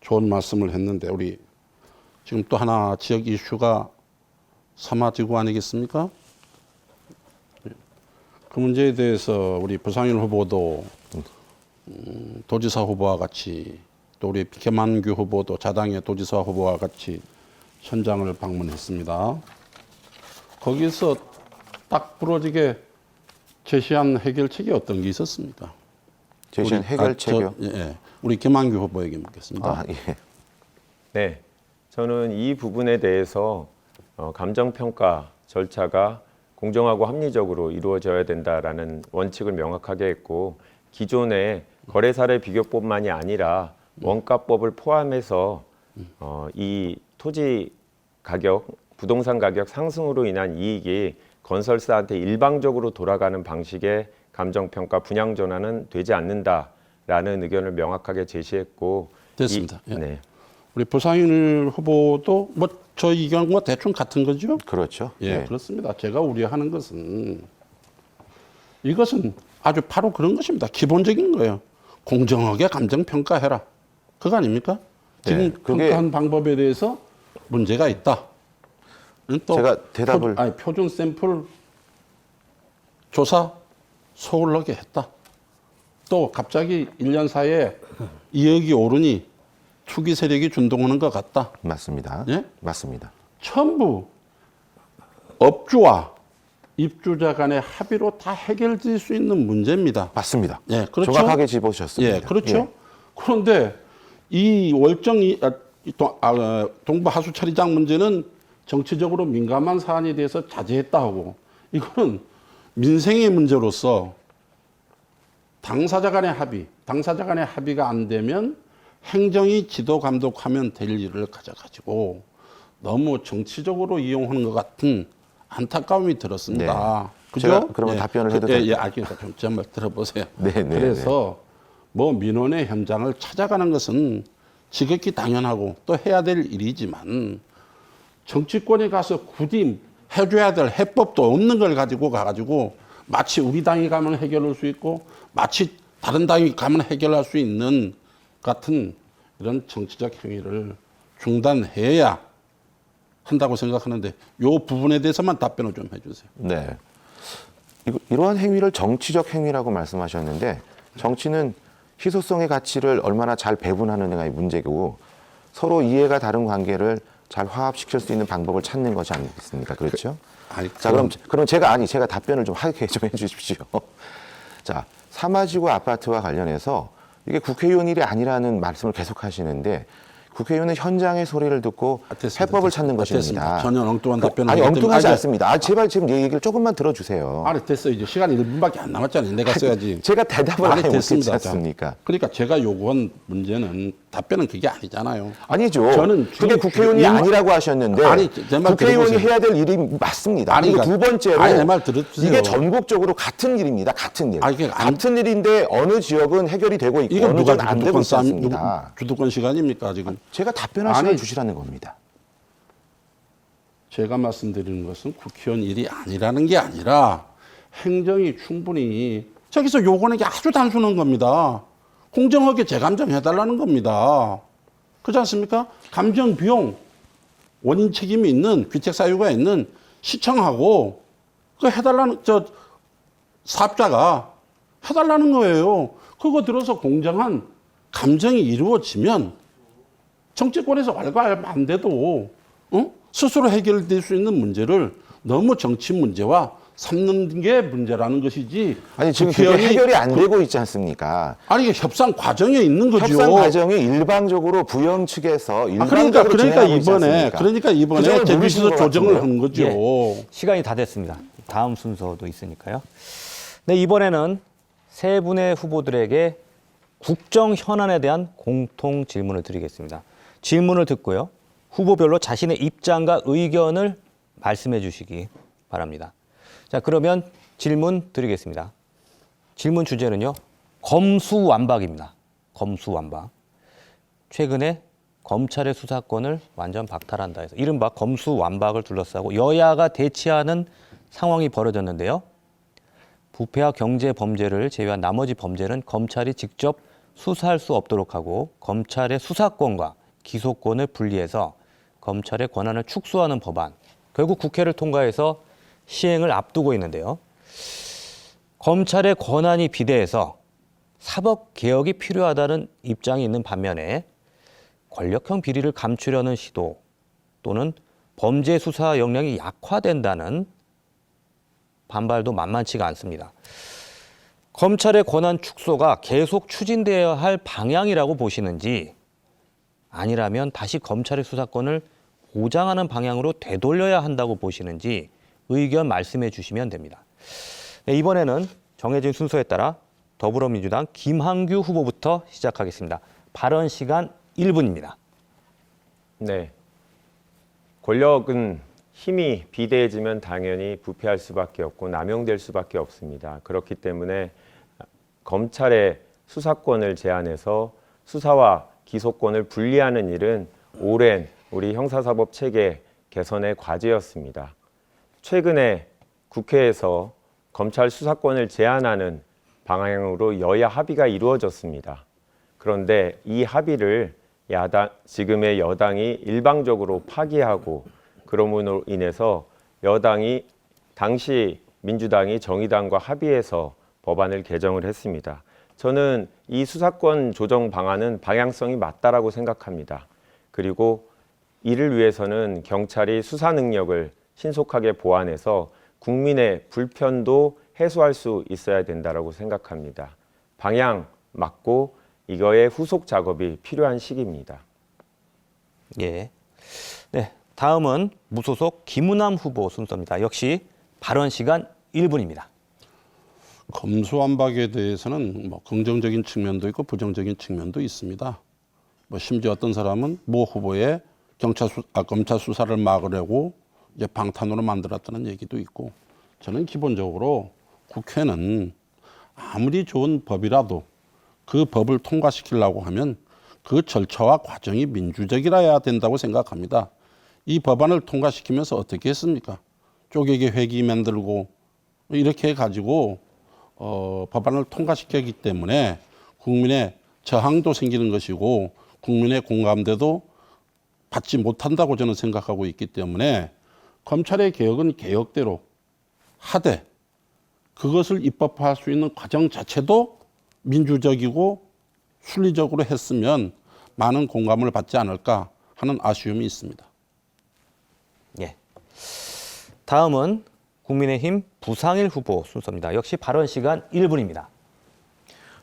좋은 말씀을 했는데 우리 지금 또 하나 지역 이슈가 삼화지구 아니겠습니까? 그 문제에 대해서 우리 부상일 후보도 도지사 후보와 같이 또 우리 김한규 후보도 자당의 도지사 후보와 같이 현장을 방문했습니다. 거기서 딱 부러지게 제시한 해결책이 어떤 게 있었습니까? 제시한 해결책이요? 우리 김한규 후보에게 묻겠습니다. 아, 예. 네, 저는 이 부분에 대해서 감정평가 절차가 공정하고 합리적으로 이루어져야 된다라는 원칙을 명확하게 했고 기존의 거래사례 비교법만이 아니라 원가법을 포함해서 이 토지 가격, 부동산 가격 상승으로 인한 이익이 건설사한테 일방적으로 돌아가는 방식의 감정평가 분양 전환은 되지 않는다라는 의견을 명확하게 제시했고 됐습니다. 예. 네. 우리 부상일 후보도 뭐 저희 의견과 대충 같은 거죠? 그렇죠. 예, 네. 그렇습니다. 제가 우려하는 것은 이것은 아주 바로 그런 것입니다. 기본적인 거예요. 공정하게 감정평가해라. 그거 아닙니까? 지금 네, 그게- 평가한 방법에 대해서 문제가 있다. 또 제가 대답을- 표준 샘플 조사 소홀하게 했다. 또 갑자기 1년 사이에 2억이 오르니 투기 세력이 준동하는 것 같다. 맞습니다. 예? 맞습니다. 전부 업주와 입주자 간의 합의로 다 해결될 수 있는 문제입니다. 맞습니다. 예, 그렇죠. 정확하게 짚어주셨습니다. 예, 그렇죠. 예. 그런데 이 월정 동부 하수 처리장 문제는 정치적으로 민감한 사안에 대해서 자제했다 하고 이거는 민생의 문제로서 당사자 간의 합의가 안 되면 행정이 지도 감독하면 될 일을 가져가지고 너무 정치적으로 이용하는 것 같은 안타까움이 들었습니다. 네. 그죠? 제가 그러면 답변을 해도 예, 될까요? 알겠습니다. 좀 제 말 들어보세요. 네, 네, 그래서 뭐 민원의 현장을 찾아가는 것은 지극히 당연하고 또 해야 될 일이지만 정치권에 가서 굳이 해줘야 될 해법도 없는 걸 가지고 가가지고 마치 우리 당이 가면 해결할 수 있고 마치 다른 당이 가면 해결할 수 있는 같은 이런 정치적 행위를 중단해야 한다고 생각하는데 이 부분에 대해서만 답변을 좀 해주세요. 네. 이러한 행위를 정치적 행위라고 말씀하셨는데 정치는 희소성의 가치를 얼마나 잘 배분하느냐의 문제고 서로 이해가 다른 관계를 잘 화합시킬 수 있는 방법을 찾는 것이 아니겠습니까? 그렇죠? 자, 그럼 제가 답변을 좀 하게 좀 해주십시오. 자, 사마지구 아파트와 관련해서 이게 국회의원 일이 아니라는 말씀을 계속 하시는데 국회의원은 현장의 소리를 듣고 해법을 찾는 것입니다. 전혀 엉뚱한 답변을 아니, 하기 때문에- 엉뚱하지 아니, 않습니다. 제발 지금 얘기를 조금만 들어주세요. 아니 됐어요. 이제 시간이 1분밖에 안 남았잖아요. 내가 써야지. 제가 대답을 아니, 아예 못했지 됐습니다. 않습니까? 그러니까 제가 요구한 문제는 답변은 그게 아니잖아요. 아니죠. 저는 그게 지금 국회의원이 주님- 아니라고 하셨는데 아니, 제말 국회의원이 들어보세요. 해야 될 일이 맞습니다. 아니, 그리고 그러니까- 두 번째로 아니, 내 말 들어주세요. 이게 전국적으로 같은 일입니다. 같은 일. 아니, 그러니까 안- 같은 일인데 어느 지역은 해결이 되고 있고 이건 어느 누가 지역은 안 되고 주도권 싸움, 있습니다. 주도권 시간입니까 지금? 제가 답변할 아니, 시간 주시라는 겁니다. 제가 말씀드리는 것은 국회의원 일이 아니라는 게 아니라 행정이 충분히 저기서 요구하는 게 아주 단순한 겁니다. 공정하게 재감정해달라는 겁니다. 그렇지 않습니까? 감정 비용 원인 책임이 있는 귀책 사유가 있는 시청하고 그 해달라는 사업자가 해달라는 거예요. 그거 들어서 공정한 감정이 이루어지면 정치권에서 왈가왈부 안 돼도 스스로 해결될 수 있는 문제를 너무 정치 문제와 삼는 게 문제라는 것이지. 아니 지금 그게 국회의원이 해결이 안 되고 있지 않습니까? 아니 이게 협상 과정에 있는 거죠. 협상 과정이 일방적으로 부영 측에서 일방적으로 그러니까 진행하고 있지 않습니까? 이번에 그 점을 제주시에서 모르시는 것 조정을 같은데요? 한 거죠. 예, 시간이 다 됐습니다. 다음 순서도 있으니까요. 네, 이번에는 세 분의 후보들에게 국정 현안에 대한 공통 질문을 드리겠습니다. 질문을 듣고요. 후보별로 자신의 입장과 의견을 말씀해 주시기 바랍니다. 자, 그러면 질문 드리겠습니다. 질문 주제는요. 검수완박입니다. 검수완박. 최근에 검찰의 수사권을 완전 박탈한다 해서 이른바 검수완박을 둘러싸고 여야가 대치하는 상황이 벌어졌는데요. 부패와 경제 범죄를 제외한 나머지 범죄는 검찰이 직접 수사할 수 없도록 하고 검찰의 수사권과 기소권을 분리해서 검찰의 권한을 축소하는 법안, 결국 국회를 통과해서 시행을 앞두고 있는데요. 검찰의 권한이 비대해서 사법개혁이 필요하다는 입장이 있는 반면에 권력형 비리를 감추려는 시도 또는 범죄 수사 역량이 약화된다는 반발도 만만치가 않습니다. 검찰의 권한 축소가 계속 추진되어야 할 방향이라고 보시는지 아니라면 다시 검찰의 수사권을 보장하는 방향으로 되돌려야 한다고 보시는지 의견 말씀해 주시면 됩니다. 네, 이번에는 정해진 순서에 따라 더불어민주당 김한규 후보부터 시작하겠습니다. 발언 시간 1분입니다. 네. 권력은 힘이 비대해지면 당연히 부패할 수밖에 없고 남용될 수밖에 없습니다. 그렇기 때문에 검찰의 수사권을 제한해서 수사와 기소권을 분리하는 일은 오랜 우리 형사사법 체계 개선의 과제였습니다. 최근에 국회에서 검찰 수사권을 제한하는 방향으로 여야 합의가 이루어졌습니다. 그런데 이 합의를 지금의 여당이 일방적으로 파기하고 그럼으로 인해서 여당이 당시 민주당이 정의당과 합의해서 법안을 개정을 했습니다. 저는 이 수사권 조정 방안은 방향성이 맞다라고 생각합니다. 그리고 이를 위해서는 경찰이 수사 능력을 신속하게 보완해서 국민의 불편도 해소할 수 있어야 된다라고 생각합니다. 방향 맞고 이거의 후속 작업이 필요한 시기입니다. 예. 네, 다음은 무소속 김우남 후보 순서입니다. 역시 발언 시간 1분입니다. 검수완박에 대해서는 뭐 긍정적인 측면도 있고 부정적인 측면도 있습니다. 뭐 심지어 어떤 사람은 모 후보의 검찰 수사를 막으려고 이제 방탄으로 만들었다는 얘기도 있고, 저는 기본적으로 국회는 아무리 좋은 법이라도 그 법을 통과시키려고 하면 그 절차와 과정이 민주적이라야 된다고 생각합니다. 이 법안을 통과시키면서 어떻게 했습니까? 쪼개기 회기 만들고 이렇게 해가지고 법안을 통과시켰기 때문에 국민의 저항도 생기는 것이고 국민의 공감대도 받지 못한다고 저는 생각하고 있기 때문에 검찰의 개혁은 개혁대로 하되 그것을 입법화할 수 있는 과정 자체도 민주적이고 순리적으로 했으면 많은 공감을 받지 않을까 하는 아쉬움이 있습니다. 예. 다음은 국민의힘 부상일 후보 순서입니다. 역시 발언 시간 1분입니다.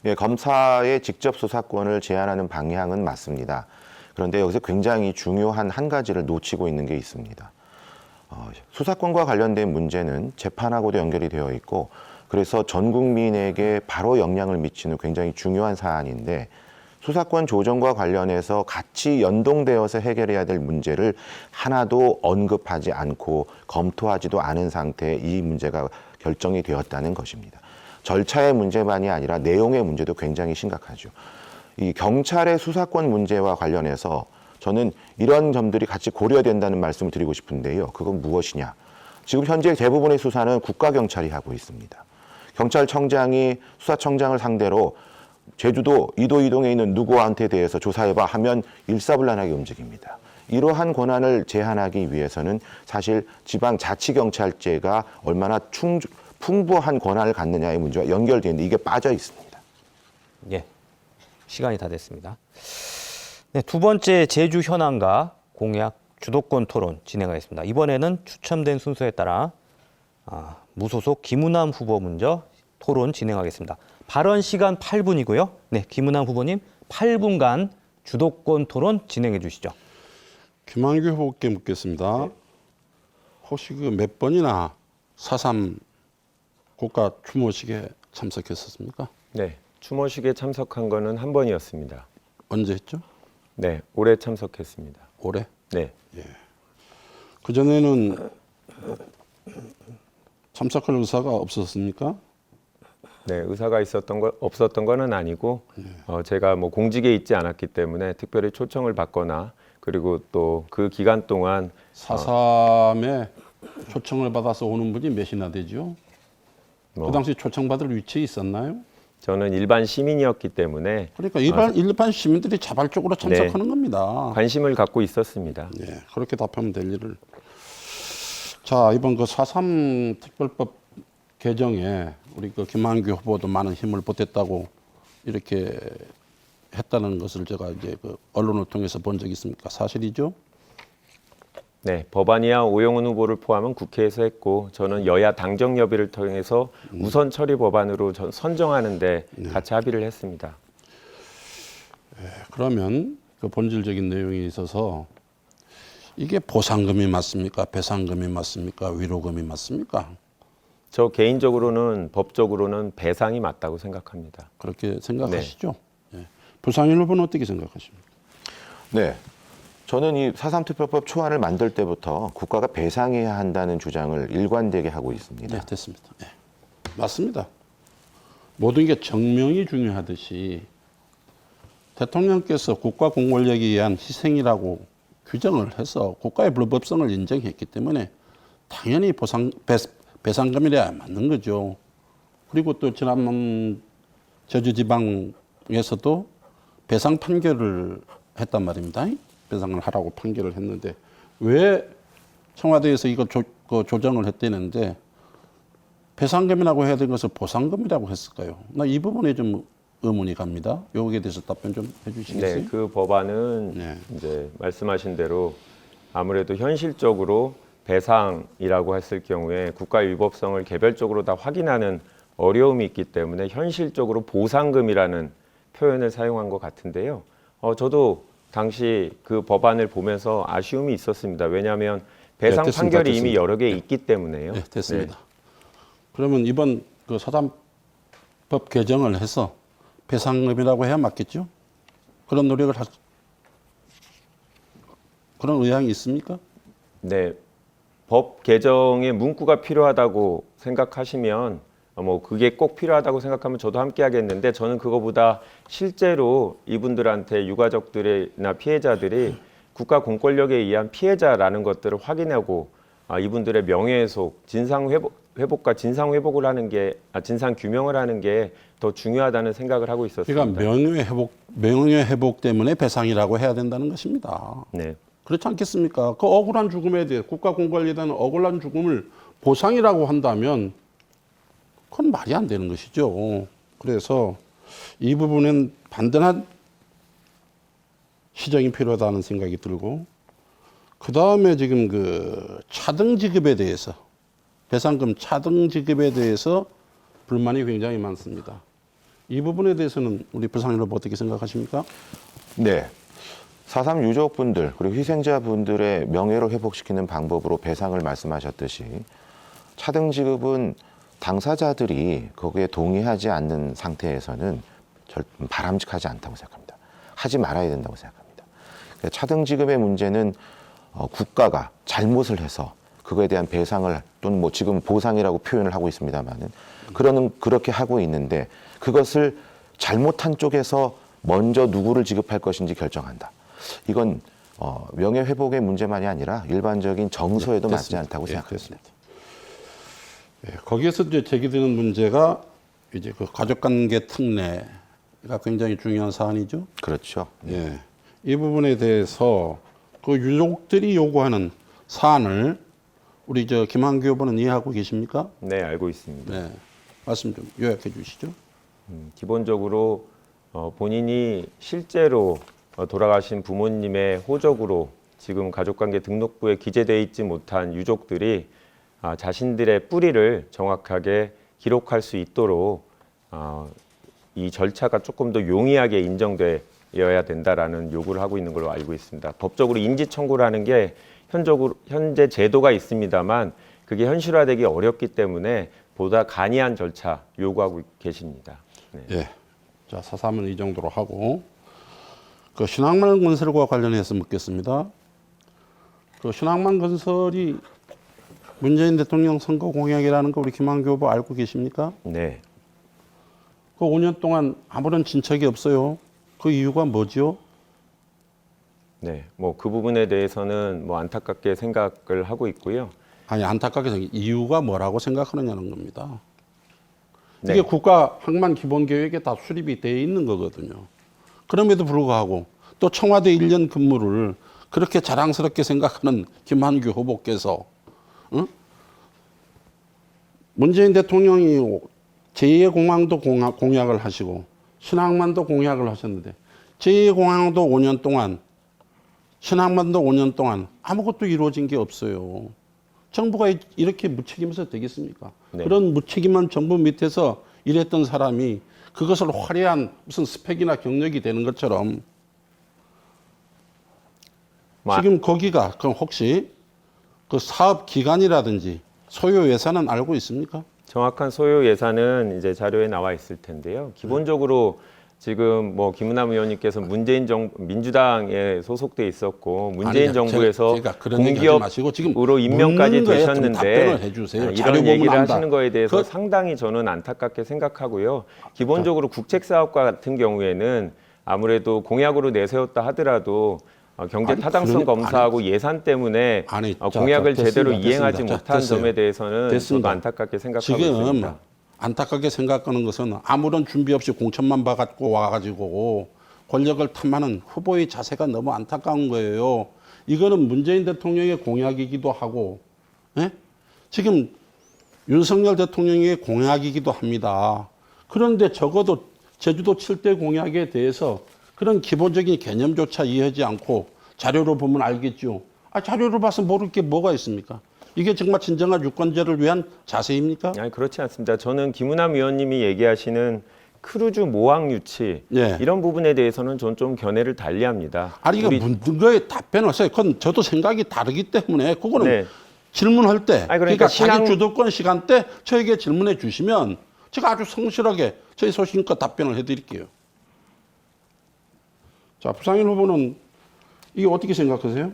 예, 검사의 직접 수사권을 제한하는 방향은 맞습니다. 그런데 여기서 굉장히 중요한 한 가지를 놓치고 있는 게 있습니다. 수사권과 관련된 문제는 재판하고도 연결이 되어 있고 그래서 전 국민에게 바로 영향을 미치는 굉장히 중요한 사안인데 수사권 조정과 관련해서 같이 연동되어서 해결해야 될 문제를 하나도 언급하지 않고 검토하지도 않은 상태에 이 문제가 결정이 되었다는 것입니다. 절차의 문제만이 아니라 내용의 문제도 굉장히 심각하죠. 이 경찰의 수사권 문제와 관련해서 저는 이런 점들이 같이 고려된다는 말씀을 드리고 싶은데요. 그건 무엇이냐? 지금 현재 대부분의 수사는 국가경찰이 하고 있습니다. 경찰청장이 수사청장을 상대로 제주도 이도에 있는 누구한테 대해서 조사해봐 하면 일사불란하게 움직입니다. 이러한 권한을 제한하기 위해서는 사실 지방자치경찰제가 얼마나 풍부한 권한을 갖느냐의 문제와 연결되어 있는데 이게 빠져 있습니다. 예. 시간이 다 됐습니다. 네, 두 번째 제주 현안과 공약 주도권 토론 진행하겠습니다. 이번에는 추첨된 순서에 따라 무소속 김은남 후보 먼저 토론 진행하겠습니다. 발언 시간 8분이고요. 네, 김은남 후보님 8분간 주도권 토론 진행해 주시죠. 김한규 후보께 묻겠습니다. 혹시 그 몇 번이나 4.3 국가 추모식에 참석했었습니까? 네, 추모식에 참석한 거는 한 번이었습니다. 언제 했죠? 네, 올해 참석했습니다. 올해? 네, 그전에는 참석할 의사가 없었습니까? 네, 의사가 없었던 거는 아니고 제가 뭐 공직에 있지 않았기 때문에 특별히 초청을 받거나 그리고 또 그 기간 동안 4.3에 초청을 받아서 오는 분이 몇이나 되죠? 뭐 그 당시 초청받을 위치에 있었나요? 저는 일반 시민이었기 때문에 그러니까 일반 시민들이 자발적으로 참석하는 겁니다. 관심을 갖고 있었습니다. 예, 그렇게 답하면 될 일을. 자, 이번 그 4.3 특별법 개정에 우리 그 김한규 후보도 많은 힘을 보탰다고 이렇게 했다는 것을 제가 이제 그 언론을 통해서 본 적이 있습니까? 사실이죠? 네, 법안이야 오영훈 후보를 포함한 국회에서 했고 저는 여야 당정 협의를 통해서 우선 처리 법안으로 선정하는데 같이 합의를 했습니다. 그러면 그 본질적인 내용에 있어서 이게 보상금이 맞습니까? 배상금이 맞습니까? 위로금이 맞습니까? 저 개인적으로는 법적으로는 배상이 맞다고 생각합니다. 그렇게 생각하시죠? 예. 부상일 후보는 어떻게 생각하십니까? 네. 저는 이 4.3 특별법 초안을 만들 때부터 국가가 배상해야 한다는 주장을 일관되게 하고 있습니다. 네, 됐습니다. 예. 맞습니다. 모든 게 정명이 중요하듯이 대통령께서 국가 공권력에 의한 희생이라고 규정을 해서 국가의 불법성을 인정했기 때문에 당연히 배상금이라야 맞는 거죠. 그리고 또 지난번 제주지방에서도 배상 판결을 했단 말입니다. 배상을 하라고 판결을 했는데 왜 청와대에서 이걸 조정을 했다는데 배상금이라고 해야 되는 것을 보상금이라고 했을까요? 나 이 부분에 좀 의문이 갑니다. 여기에 대해서 답변 좀 해주시겠어요? 네, 그 법안은 네. 이제 말씀하신 대로 아무래도 현실적으로 배상이라고 했을 경우에 국가의 위법성을 개별적으로 다 확인하는 어려움이 있기 때문에 현실적으로 보상금이라는 표현을 사용한 것 같은데요. 저도 당시 그 법안을 보면서 아쉬움이 있었습니다. 왜냐하면 배상 네, 됐습니다. 판결이 이미 됐습니다. 여러 개 있기 때문에요. 네, 됐습니다. 그러면 이번 그 사단법 개정을 해서 배상금이라고 해야 맞겠죠? 그런 노력을 그런 의향이 있습니까? 네, 법 개정의 문구가 필요하다고 생각하시면 뭐 그게 꼭 필요하다고 생각하면 저도 함께 하겠는데 저는 그거보다 실제로 이분들한테 유가족들이나 피해자들이 국가 공권력에 의한 피해자라는 것들을 확인하고 이분들의 명예회복, 진상회복과 진상회복을 하는 게 진상 규명을 하는 게 더 중요하다는 생각을 하고 있었습니다. 그러니까 명예회복 때문에 배상이라고 해야 된다는 것입니다. 네. 그렇지 않겠습니까? 그 억울한 죽음에 대해 국가 공권력에 대한 억울한 죽음을 보상이라고 한다면 그건 말이 안 되는 것이죠. 그래서 이 부분은 반드한 시정이 필요하다는 생각이 들고 그 다음에 지금 그 차등 지급에 대해서 배상금 차등 지급에 대해서 불만이 굉장히 많습니다. 이 부분에 대해서는 우리 부상일 후보 어떻게 생각하십니까? 네. 4.3 유족분들 그리고 희생자분들의 명예를 회복시키는 방법으로 배상을 말씀하셨듯이 차등 지급은 당사자들이 거기에 동의하지 않는 상태에서는 바람직하지 않다고 생각합니다. 하지 말아야 된다고 생각합니다. 차등 지급의 문제는 국가가 잘못을 해서 그거에 대한 배상을 또는 뭐 지금 보상이라고 표현을 하고 있습니다만은 그렇게 하고 있는데 그것을 잘못한 쪽에서 먼저 누구를 지급할 것인지 결정한다. 이건 명예회복의 문제만이 아니라 일반적인 정서에도 네, 맞지 됐습니다. 않다고 네, 생각합니다. 예, 거기에서 이제 제기되는 문제가 이제 그 가족관계 특례가 굉장히 중요한 사안이죠. 그렇죠. 예, 이 부분에 대해서 그 유족들이 요구하는 사안을 우리 저 김한규 후보는 이해하고 계십니까? 네, 알고 있습니다. 네, 말씀 좀 요약해 주시죠. 기본적으로 본인이 실제로 돌아가신 부모님의 호적으로 지금 가족관계 등록부에 기재되어 있지 못한 유족들이 자신들의 뿌리를 정확하게 기록할 수 있도록 이 절차가 조금 더 용이하게 인정되어야 된다라는 요구를 하고 있는 걸로 알고 있습니다. 법적으로 인지 청구라는 게 현재 제도가 있습니다만 그게 현실화되기 어렵기 때문에 보다 간이한 절차 요구하고 계십니다. 네. 예. 자, 사삼은 이 정도로 하고 그 신항만 건설과 관련해서 묻겠습니다. 그 신항만 건설이 문재인 대통령 선거 공약이라는 거 우리 김한규 후보 알고 계십니까? 네. 그 5년 동안 아무런 진척이 없어요. 그 이유가 뭐죠? 네. 뭐 그 부분에 대해서는 뭐 안타깝게 생각을 하고 있고요. 아니 안타깝게 이유가 뭐라고 생각하느냐는 겁니다. 네. 이게 국가 항만 기본 계획에 다 수립이 되어 있는 거거든요. 그럼에도 불구하고 또 청와대 1년 근무를 그렇게 자랑스럽게 생각하는 김한규 후보께서 문재인 대통령이 제2의 공항도 공약을 하시고 신항만도 공약을 하셨는데 제2의 공항도 5년 동안 신항만도 5년 동안 아무것도 이루어진 게 없어요. 정부가 이렇게 무책임해서 되겠습니까? 네. 그런 무책임한 정부 밑에서 일했던 사람이 그것을 화려한 무슨 스펙이나 경력이 되는 것처럼 지금 거기가 그럼 혹시 그 사업 기간이라든지 소요 예산은 알고 있습니까? 정확한 소요 예산은 이제 자료에 나와 있을 텐데요. 기본적으로 지금 뭐 김은남 의원님께서 민주당에 소속돼 있었고 문재인 아니, 정부에서 제가 그런 얘기 하지 마시고 지금 공기업으로 임명까지 묻는 거에 좀 되셨는데 답변을 해주세요. 자료 이런 보면 얘기를 안다. 하시는 거에 대해서 그- 상당히 저는 안타깝게 생각하고요. 기본적으로 국책사업과 같은 경우에는 아무래도 공약으로 내세웠다 하더라도 경제 아니, 타당성 그러니- 검사하고 예산 때문에 아니, 자, 공약을 자, 제대로 됐습니다. 이행하지 됐습니다. 자, 못한 됐어요. 점에 대해서는 저도 됐습니다. 안타깝게 생각하고 지금 있습니다. 안타깝게 생각하는 것은 아무런 준비 없이 공천만 봐갖고 와가지고 권력을 탐하는 후보의 자세가 너무 안타까운 거예요. 이거는 문재인 대통령의 공약이기도 하고, 예? 지금 윤석열 대통령의 공약이기도 합니다. 그런데 적어도 제주도 7대 공약에 대해서 그런 기본적인 개념조차 이해하지 않고 자료로 보면 알겠죠. 자료로 봐서 모를 게 뭐가 있습니까? 이게 정말 진정한 유권자를 위한 자세입니까? 아니 그렇지 않습니다. 저는 김은남 의원님이 얘기하시는 크루즈 모항 유치 예. 이런 부분에 대해서는 전 좀 견해를 달리합니다. 아니 이거 묻는 거에 답변을 하세요. 그건 저도 생각이 다르기 때문에 그거는 네. 질문할 때 아니, 그러니까 신앙- 자기 주도권 시간 때 저에게 질문해 주시면 제가 아주 성실하게 저희 소신껏 답변을 해드릴게요. 자, 부상일 후보는 이게 어떻게 생각하세요?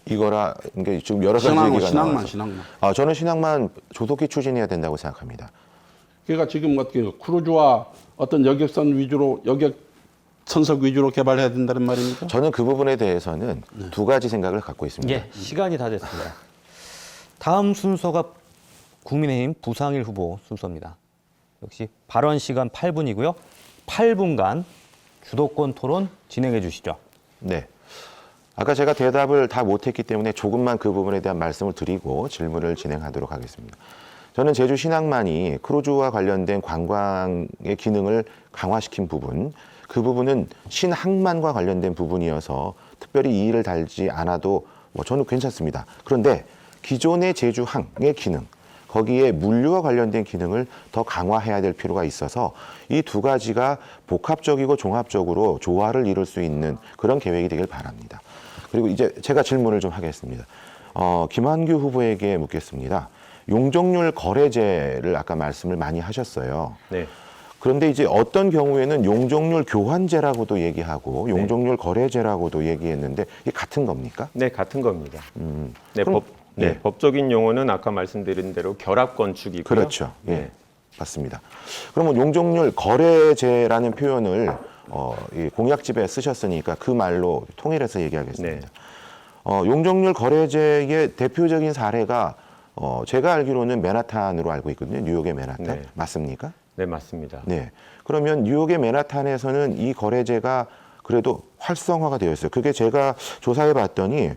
이거라 이게 지금 여러 가지 얘기가 나와서. 신앙만. 저는 신항만 조속히 추진해야 된다고 생각합니다. 그러니까 지금 어떻게 크루즈와 어떤 여객선 위주로 여객 선석 위주로 개발해야 된다는 말입니까? 저는 그 부분에 대해서는 두 가지 생각을 갖고 있습니다. 예, 시간이 다 됐습니다. 다음 순서가 국민의힘 부상일 후보 순서입니다. 역시 발언 시간 8분이고요. 8분간 주도권 토론 진행해 주시죠. 네. 아까 제가 대답을 다 못했기 때문에 조금만 그 부분에 대한 말씀을 드리고 질문을 진행하도록 하겠습니다. 저는 제주 신항만이 크루즈와 관련된 관광의 기능을 강화시킨 부분, 그 부분은 신항만과 관련된 부분이어서 특별히 이의를 달지 않아도 저는 괜찮습니다. 그런데 기존의 제주항의 기능, 거기에 물류와 관련된 기능을 더 강화해야 될 필요가 있어서 이 두 가지가 복합적이고 종합적으로 조화를 이룰 수 있는 그런 계획이 되길 바랍니다. 그리고 이제 제가 질문을 좀 하겠습니다. 김한규 후보에게 묻겠습니다. 용적률 거래제를 아까 말씀을 많이 하셨어요. 네. 그런데 이제 어떤 경우에는 용적률 교환제라고도 얘기하고 용적률 거래제라고도 얘기했는데 이게 같은 겁니까? 네, 같은 겁니다. 네, 그럼- 네. 법적인 용어는 아까 말씀드린 대로 결합 건축이고요. 그렇죠. 예. 네. 맞습니다. 그러면 용적률 거래제라는 표현을 이 공약집에 쓰셨으니까 그 말로 통일해서 얘기하겠습니다. 용적률 거래제의 대표적인 사례가 제가 알기로는 맨하탄으로 알고 있거든요. 뉴욕의 맨하탄. 네. 맞습니까? 네, 맞습니다. 네. 그러면 뉴욕의 맨하탄에서는 이 거래제가 그래도 활성화가 되어 있어요. 그게 제가 조사해 봤더니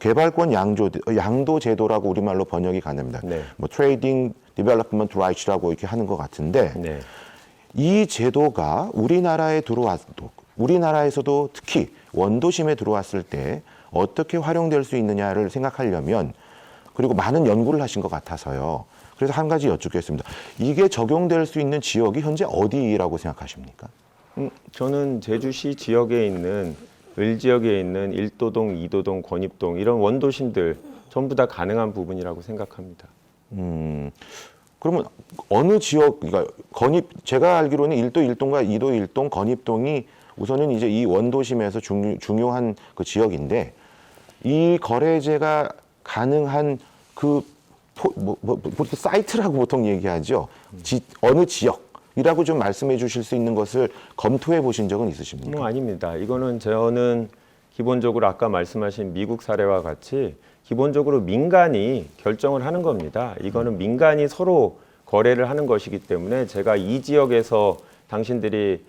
개발권 양도 제도라고 우리말로 번역이 가능합니다. 네. 뭐 트레이딩 디벨롭먼트 라이츠라고 이렇게 하는 것 같은데 네. 이 제도가 우리나라에서도 특히 원도심에 들어왔을 때 어떻게 활용될 수 있느냐를 생각하려면 그리고 많은 연구를 하신 것 같아서요. 그래서 한 가지 여쭙겠습니다. 이게 적용될 수 있는 지역이 현재 어디라고 생각하십니까? 저는 제주시 지역에 있는 을 지역에 있는 1도동, 2도동, 권입동 이런 원도심들 전부 다 가능한 부분이라고 생각합니다. 그러면 어느 지역, 그러니까 제가 알기로는 1도 1동과 2도 1동, 건입동이 우선은 이제 이 원도심에서 중요한 그 지역인데 이 거래제가 가능한 그 사이트라고 보통 얘기하죠. 어느 지역이라고 좀 말씀해 주실 수 있는 것을 검토해 보신 적은 있으십니까? 아닙니다. 이거는 저는 기본적으로 아까 말씀하신 미국 사례와 같이 기본적으로 민간이 결정을 하는 겁니다. 이거는 민간이 서로 거래를 하는 것이기 때문에 제가 이 지역에서 당신들이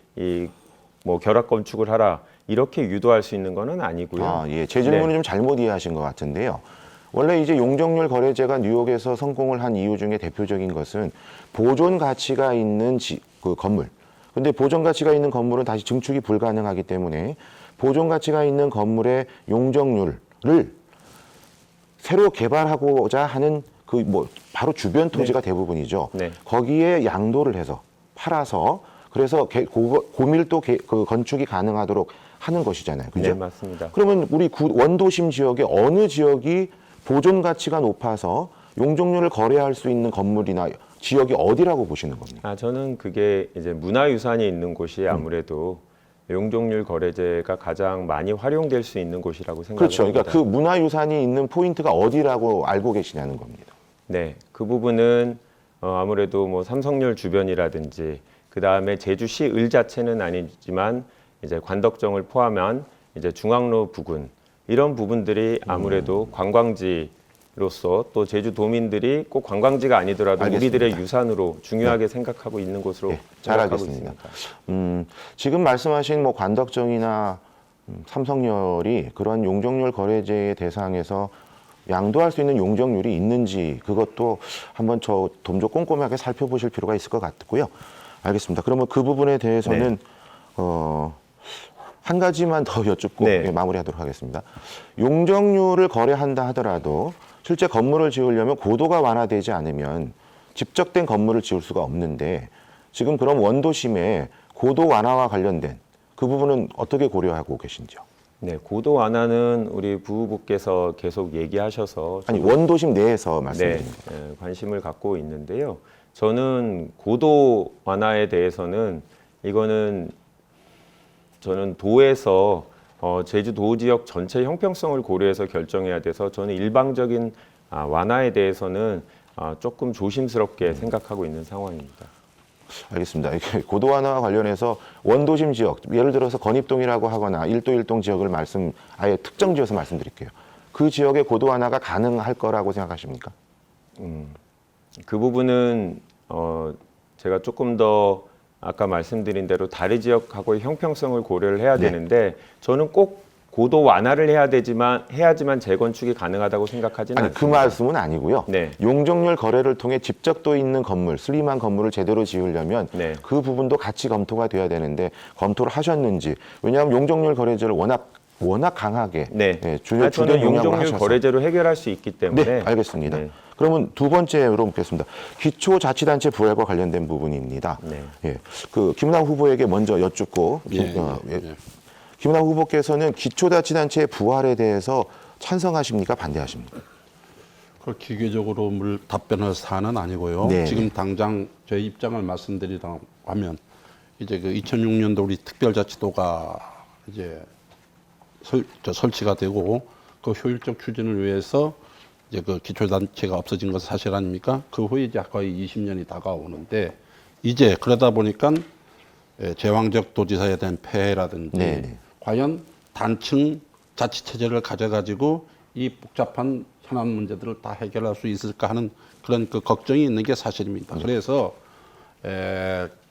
뭐 결합 건축을 하라 이렇게 유도할 수 있는 것은 아니고요. 아, 예. 제 질문을 좀 잘못 이해하신 것 같은데요. 원래 이제 용적률 거래제가 뉴욕에서 성공을 한 이유 중에 대표적인 것은 보존 가치가 있는 그 건물. 근데 보존 가치가 있는 건물은 다시 증축이 불가능하기 때문에 보존 가치가 있는 건물의 용적률을 새로 개발하고자 하는 그 바로 주변 토지가 대부분이죠. 네. 거기에 양도를 해서 팔아서 그래서 고밀도 그 건축이 가능하도록 하는 것이잖아요. 그죠? 네, 맞습니다. 그러면 우리 원도심 지역에 어느 지역이 보존 가치가 높아서 용적률을 거래할 수 있는 건물이나 지역이 어디라고 보시는 겁니까? 저는 그게 이제 문화유산이 있는 곳이 아무래도 용적률 거래제가 가장 많이 활용될 수 있는 곳이라고 생각합니다. 그렇죠. 그러니까 그 문화유산이 있는 포인트가 어디라고 알고 계시냐는 겁니다. 네, 그 부분은 아무래도 뭐 삼성열 주변이라든지 그 다음에 제주시 을 자체는 아니지만 이제 관덕정을 포함한 이제 중앙로 부근 이런 부분들이 아무래도 관광지로서 또 제주도민들이 꼭 관광지가 아니더라도 알겠습니다. 우리들의 유산으로 중요하게 생각하고 있는 곳으로 잘 생각하고 알겠습니다. 있습니다. 지금 말씀하신 뭐 관덕정이나 삼성열이 그런 용적률 거래제의 대상에서 양도할 수 있는 용적률이 있는지 그것도 한번 좀 더 꼼꼼하게 살펴보실 필요가 있을 것 같고요. 알겠습니다. 그러면 그 부분에 대해서는 한 가지만 더 여쭙고 네. 마무리하도록 하겠습니다. 용적률을 거래한다 하더라도 실제 건물을 지으려면 고도가 완화되지 않으면 집적된 건물을 지을 수가 없는데 지금 그럼 원도심에 고도 완화와 관련된 그 부분은 어떻게 고려하고 계신지요? 네, 고도 완화는 우리 부후보께서 계속 얘기하셔서 아니 원도심 내에서 네, 말씀드립니다. 관심을 갖고 있는데요. 저는 고도 완화에 대해서는 이거는 저는 도에서 제주도 지역 전체 형평성을 고려해서 결정해야 돼서 저는 일방적인 완화에 대해서는 조금 조심스럽게 생각하고 있는 상황입니다. 알겠습니다. 이렇게 고도 완화와 관련해서 원도심 지역, 예를 들어서 건입동이라고 하거나 1도 1동 지역을 아예 특정 지어서 말씀드릴게요. 그 지역의 고도 완화가 가능할 거라고 생각하십니까? 그 부분은 제가 조금 더 아까 말씀드린 대로 다리 지역하고의 형평성을 고려를 해야 되는데 저는 꼭 고도 완화를 해야지만 재건축이 가능하다고 생각하지는 아니, 그 않습니다. 말씀은 아니고요. 네. 용적률 거래를 통해 집적도 있는 건물, 슬림한 건물을 제대로 지으려면 네. 그 부분도 같이 검토가 돼야 되는데 검토를 하셨는지. 왜냐하면 용적률 거래제를 워낙 강하게 주된 저는 영향을 용적률 하셔서. 거래제로 해결할 수 있기 때문에 네, 알겠습니다. 네. 그러면 두 번째로 묻겠습니다. 기초자치단체 부활과 관련된 부분입니다. 네. 예, 그 김은하 후보에게 먼저 여쭙고 김은하 후보께서는 기초자치단체의 부활에 대해서 찬성하십니까? 반대하십니까? 그 기계적으로 답변할 사안은 아니고요. 네. 지금 당장 저희 입장을 말씀드리다 하면 이제 그 2006년도 우리 특별자치도가 이제 설치가 되고 그 효율적 추진을 위해서 이제 그 기초단체가 없어진 것은 사실 아닙니까? 그 후에 이제 거의 20년이 다가오는데 이제 그러다 보니까 제왕적 도지사에 대한 폐해라든지 네. 과연 단층 자치체제를 가져가지고 이 복잡한 현안 문제들을 다 해결할 수 있을까 하는 그런 그 걱정이 있는 게 사실입니다. 그래서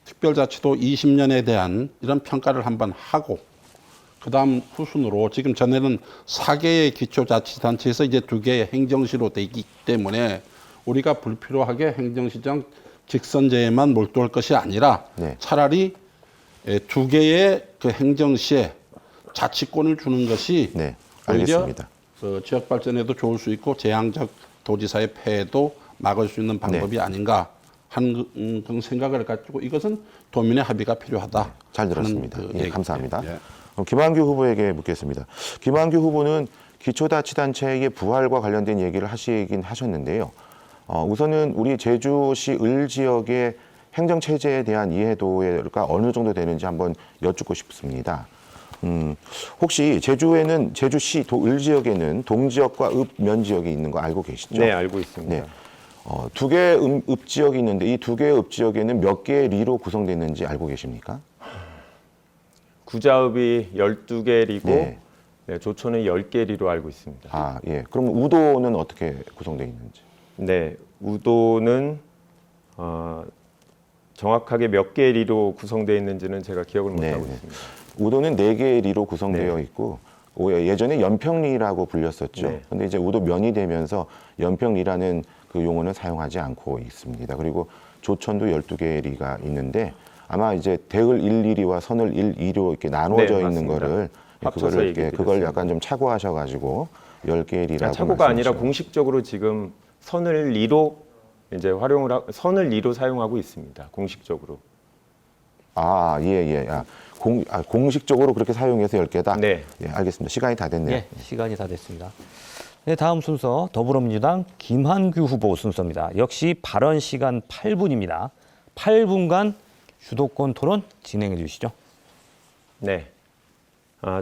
특별자치도 20년에 대한 이런 평가를 한번 하고 그다음 후순으로 지금 전에는 4개의 기초자치단체에서 이제 2개의 행정시로 되기 때문에 우리가 불필요하게 행정시장 직선제에만 몰두할 것이 아니라 네. 차라리 2개의 그 행정시에 자치권을 주는 것이 네, 오히려 알겠습니다. 그 지역 발전에도 좋을 수 있고 재앙적 도지사의 폐해도 막을 수 있는 방법이 아닌가 하는 그런 생각을 가지고 이것은 도민의 합의가 필요하다. 잘 들었습니다. 하는 예, 감사합니다. 예. 그럼 김한규 후보에게 묻겠습니다. 김한규 후보는 기초자치단체의 부활과 관련된 얘기를 하시긴 하셨는데요. 우선은 우리 제주시 을 지역의 행정체제에 대한 이해도가 어느 정도 되는지 한번 여쭙고 싶습니다. 혹시 제주시 을 지역에는 동지역과 읍면 지역이 있는 거 알고 계시죠? 네, 알고 있습니다. 네. 두 개의 읍지역이 있는데 이 두 개의 읍지역에는 몇 개의 리로 구성됐는지 알고 계십니까? 구자읍이 12개 리고 네. 네, 조촌은 10개 리로 알고 있습니다. 아, 예. 그럼 우도는 어떻게 구성되어 있는지? 네, 우도는 정확하게 몇 개 리로 구성되어 있는지는 제가 기억을 못 네, 하고 네. 있습니다. 우도는 4개의 리로 구성되어 네. 있고 예전에 연평리라고 불렸었죠. 네. 근데 이제 우도면이 되면서 연평리라는 그 용어는 사용하지 않고 있습니다. 그리고 조천도 12개의 리가 있는데 아마 이제 대을 1, 2리와 선을 1, 2로 이렇게 나눠져 네, 있는 맞습니다. 거를 합쳐서 그걸 얘기드렸습니다. 약간 좀 착오하셔 가지고 10개의 리라고 착오가 아니라 말씀하시고. 공식적으로 지금 선을 리로 이제 선을 리로 사용하고 있습니다. 공식적으로. 아, 예. 공식적으로 그렇게 사용해서 10개다? 네. 예, 알겠습니다. 시간이 다 됐네요. 예, 시간이 다 됐습니다. 네, 다음 순서 더불어민주당 김한규 후보 순서입니다. 역시 발언 시간 8분입니다. 8분간 주도권 토론 진행해 주시죠. 네.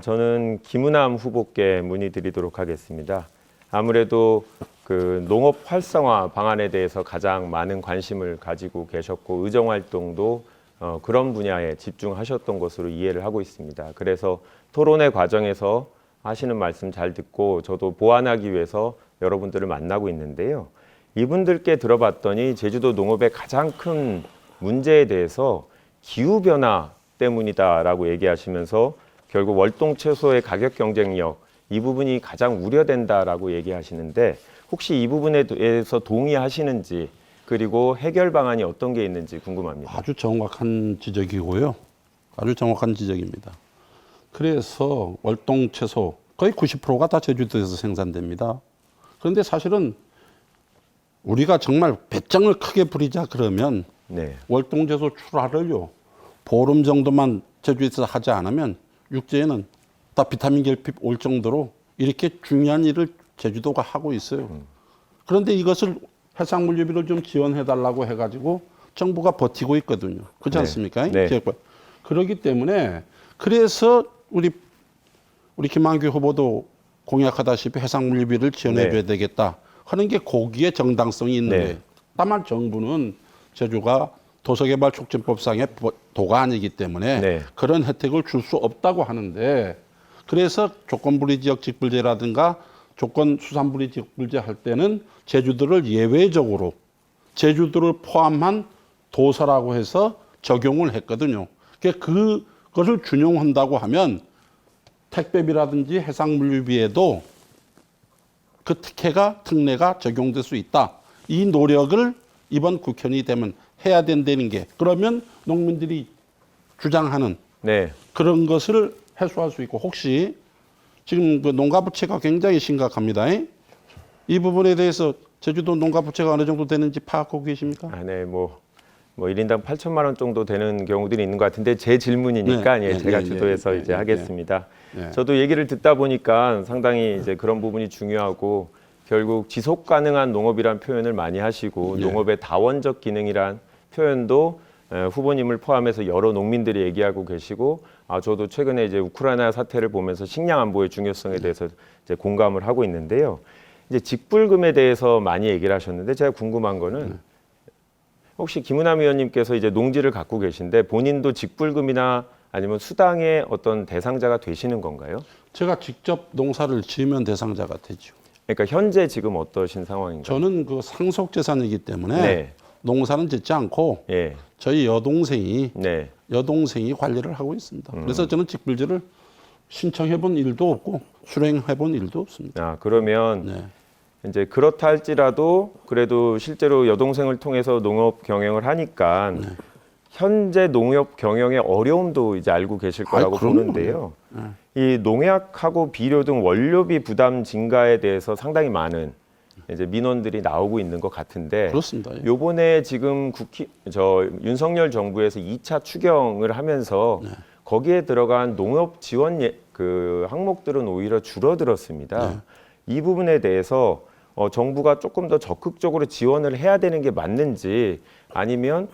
저는 김은남 후보께 문의드리도록 하겠습니다. 아무래도 그 농업 활성화 방안에 대해서 가장 많은 관심을 가지고 계셨고 의정 활동도 그런 분야에 집중하셨던 것으로 이해를 하고 있습니다. 그래서 토론회 과정에서 하시는 말씀 잘 듣고 저도 보완하기 위해서 여러분들을 만나고 있는데요. 이분들께 들어봤더니 제주도 농업의 가장 큰 문제에 대해서 기후변화 때문이다라고 얘기하시면서 결국 월동채소의 가격 경쟁력 이 부분이 가장 우려된다라고 얘기하시는데 혹시 이 부분에 대해서 동의하시는지 그리고 해결 방안이 어떤 게 있는지 궁금합니다. 아주 정확한 지적이고요. 아주 정확한 지적입니다. 그래서 월동 채소 거의 90%가 다 제주도에서 생산됩니다. 그런데 사실은 우리가 정말 배짱을 크게 부리자 그러면 네. 월동 채소 출하를요. 보름 정도만 제주에서 하지 않으면 육지에는 다 비타민 결핍 올 정도로 이렇게 중요한 일을 제주도가 하고 있어요. 그런데 이것을 해상물류비를 좀 지원해달라고 해가지고 정부가 버티고 있거든요. 그렇지 네. 않습니까? 네. 그렇기 때문에 그래서 우리 김한규 후보도 공약하다시피 해상물류비를 지원해줘야 네. 되겠다 하는 게 거기에 정당성이 있는 네. 거예요. 다만 정부는 제주가 도서개발촉진법상의 도가 아니기 때문에 네. 그런 혜택을 줄 수 없다고 하는데 그래서 조건부리 지역 직불제라든가 조건 수산부리 직불제 할 때는 제주도를 예외적으로 제주도를 포함한 도서라고 해서 적용을 했거든요. 그것을 준용한다고 하면 택배비라든지 해상물류비에도 그 특례가 적용될 수 있다. 이 노력을 이번 국회의원이 되면 해야 된다는 게 그러면 농민들이 주장하는 네. 그런 것을 해소할 수 있고 혹시 지금 그 농가 부채가 굉장히 심각합니다. 이 부분에 대해서 제주도 농가 부채가 어느 정도 되는지 파악하고 계십니까? 네, 뭐 1인당 8천만 원 정도 되는 경우들이 있는 것 같은데 제 질문이니까 네, 제가 네, 주도해서 네, 이제 네, 하겠습니다. 네. 저도 얘기를 듣다 보니까 상당히 이제 그런 부분이 중요하고 결국 지속 가능한 농업이란 표현을 많이 하시고 네. 농업의 다원적 기능이란 표현도 후보님을 포함해서 여러 농민들이 얘기하고 계시고 저도 최근에 이제 우크라이나 사태를 보면서 식량 안보의 중요성에 대해서 이제 공감을 하고 있는데요. 이제 직불금에 대해서 많이 얘기를 하셨는데 제가 궁금한 거는 혹시 김은남 의원님께서 이제 농지를 갖고 계신데 본인도 직불금이나 아니면 수당의 어떤 대상자가 되시는 건가요? 제가 직접 농사를 지으면 대상자가 되죠. 그러니까 현재 지금 어떠신 상황인가요? 저는 그 상속 재산이기 때문에 네. 농사는 짓지 않고 예. 저희 여동생이 관리를 하고 있습니다. 그래서 저는 직불제를 신청해본 일도 없고 수령해본 일도 없습니다. 그러면 네. 이제 그렇다 할지라도 그래도 실제로 여동생을 통해서 농업 경영을 하니까 현재 농업 경영의 어려움도 이제 알고 계실 거라고 그럼요. 보는데요. 이 농약하고 비료 등 원료비 부담 증가에 대해서 상당히 많은 이제 민원들이 나오고 있는 것 같은데 그렇습니다. 예. 요번에 지금 윤석열 정부에서 2차 추경을 하면서 네. 거기에 들어간 농업 지원 그 항목들은 오히려 줄어들었습니다. 네. 이 부분에 대해서 정부가 조금 더 적극적으로 지원을 해야 되는 게 맞는지 아니면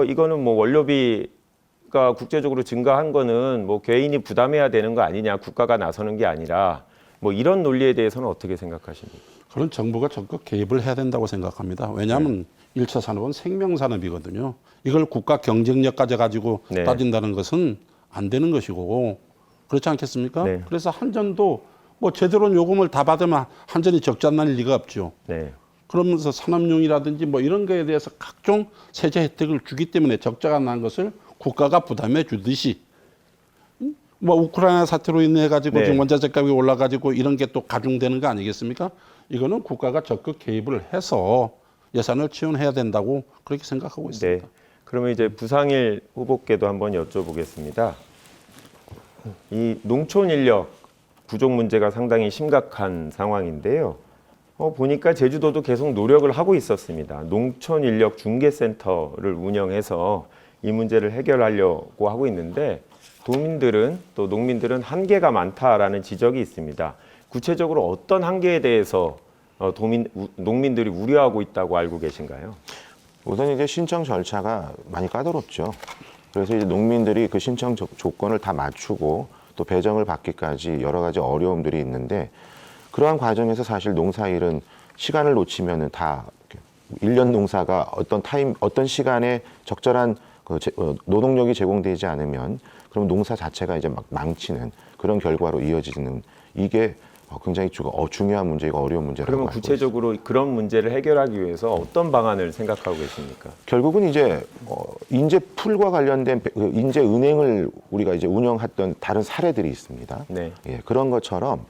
이거는 뭐 원료비가 국제적으로 증가한 거는 뭐 개인이 부담해야 되는 거 아니냐, 국가가 나서는 게 아니라 뭐 이런 논리에 대해서는 어떻게 생각하십니까? 그런 정부가 적극 개입을 해야 된다고 생각합니다. 왜냐하면 1차 산업은 생명산업이거든요. 이걸 국가 경쟁력까지 가지고 네. 따진다는 것은 안 되는 것이고 그렇지 않겠습니까? 네. 그래서 한전도 뭐 제대로 요금을 다 받으면 한전이 적자 날 리가 없죠. 네. 그러면서 산업용이라든지 뭐 이런 거에 대해서 각종 세제 혜택을 주기 때문에 적자가 난 것을 국가가 부담해 주듯이 뭐 우크라이나 사태로 인해 가지고 네. 지금 원자재 가격이 올라 가지고 이런 게 또 가중되는 거 아니겠습니까? 이거는 국가가 적극 개입을 해서 예산을 지원해야 된다고 그렇게 생각하고 있습니다. 네. 그러면 이제 부상일 후보께도 한번 여쭤보겠습니다. 이 농촌 인력 부족 문제가 상당히 심각한 상황인데요. 보니까 제주도도 계속 노력을 하고 있었습니다. 농촌 인력 중개센터를 운영해서 이 문제를 해결하려고 하고 있는데 도민들은 또 농민들은 한계가 많다라는 지적이 있습니다. 구체적으로 어떤 한계에 대해서 농민들이 우려하고 있다고 알고 계신가요? 우선 이제 신청 절차가 많이 까다롭죠. 그래서 이제 농민들이 그 신청 조건을 다 맞추고 또 배정을 받기까지 여러 가지 어려움들이 있는데 그러한 과정에서 사실 농사일은 시간을 놓치면은 다 1년 농사가 어떤 시간에 적절한 노동력이 제공되지 않으면 그럼 농사 자체가 이제 막 망치는 그런 결과로 이어지는 이게 굉장히 중요한 문제이고 어려운 문제라고 그러면 알고 구체적으로 그런 문제를 해결하기 위해서 어떤 방안을 생각하고 계십니까? 결국은 이제 인재 풀과 관련된 인재 은행을 우리가 이제 운영했던 다른 사례들이 있습니다. 네. 예, 그런 것처럼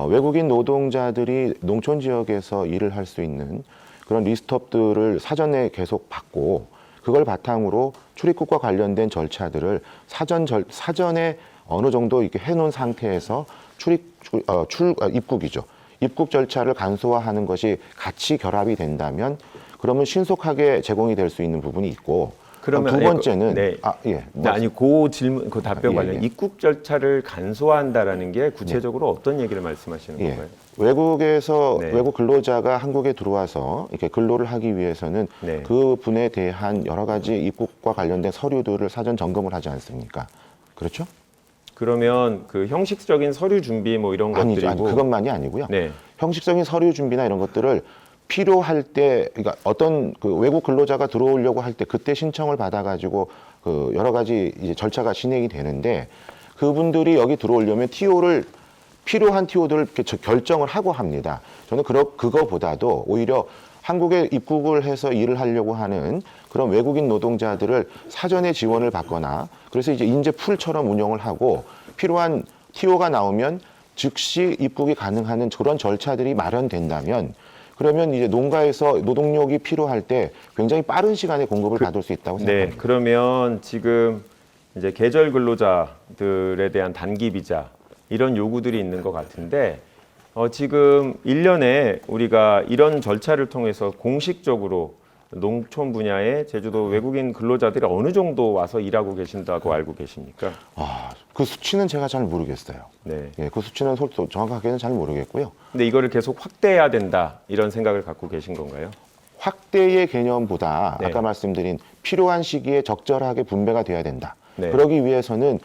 외국인 노동자들이 농촌 지역에서 일을 할 수 있는 그런 리스트업들을 사전에 계속 받고 그걸 바탕으로 출입국과 관련된 절차들을 사전에 어느 정도 이렇게 해놓은 상태에서 입국이죠. 입국 절차를 간소화하는 것이 같이 결합이 된다면 그러면 신속하게 제공이 될 수 있는 부분이 있고 그러면 두 번째는 네. 아니 그 질문 그 답변 예, 관련 예. 입국 절차를 간소화한다라는 게 구체적으로 어떤 얘기를 말씀하시는 예. 건가요? 외국에서 네. 외국 근로자가 한국에 들어와서 이렇게 근로를 하기 위해서는 네. 그 분에 대한 여러 가지 입국과 관련된 서류들을 사전 점검을 하지 않습니까? 그렇죠? 그러면 그 형식적인 서류 준비 뭐 이런 아니죠. 것들이고 아니, 그것만이 아니고요. 네. 형식적인 서류 준비나 이런 것들을 필요할 때, 그러니까 어떤 그 외국 근로자가 들어오려고 할 때 그때 신청을 받아가지고 그 여러 가지 이제 절차가 진행이 되는데 그분들이 여기 들어오려면 필요한 TO들을 이렇게 결정을 하고 합니다. 저는 그거보다도 오히려 한국에 입국을 해서 일을 하려고 하는 그런 외국인 노동자들을 사전에 지원을 받거나 그래서 이제 인재 풀처럼 운영을 하고 필요한 TO가 나오면 즉시 입국이 가능한 그런 절차들이 마련된다면 그러면 이제 농가에서 노동력이 필요할 때 굉장히 빠른 시간에 공급을 받을 수 있다고 네. 생각합니다. 그러면 지금 이제 계절 근로자들에 대한 단기 비자 이런 요구들이 있는 것 같은데 지금 1년에 우리가 이런 절차를 통해서 공식적으로 농촌 분야에 제주도 외국인 근로자들이 어느 정도 와서 일하고 계신다고 알고 계십니까? 그 수치는 제가 잘 모르겠어요. 네. 예, 그 수치는 정확하게는 잘 모르겠고요. 근데 이거를 계속 확대해야 된다 이런 생각을 갖고 계신 건가요? 확대의 개념보다 네. 아까 말씀드린 필요한 시기에 적절하게 분배가 돼야 된다. 네. 그러기 위해서는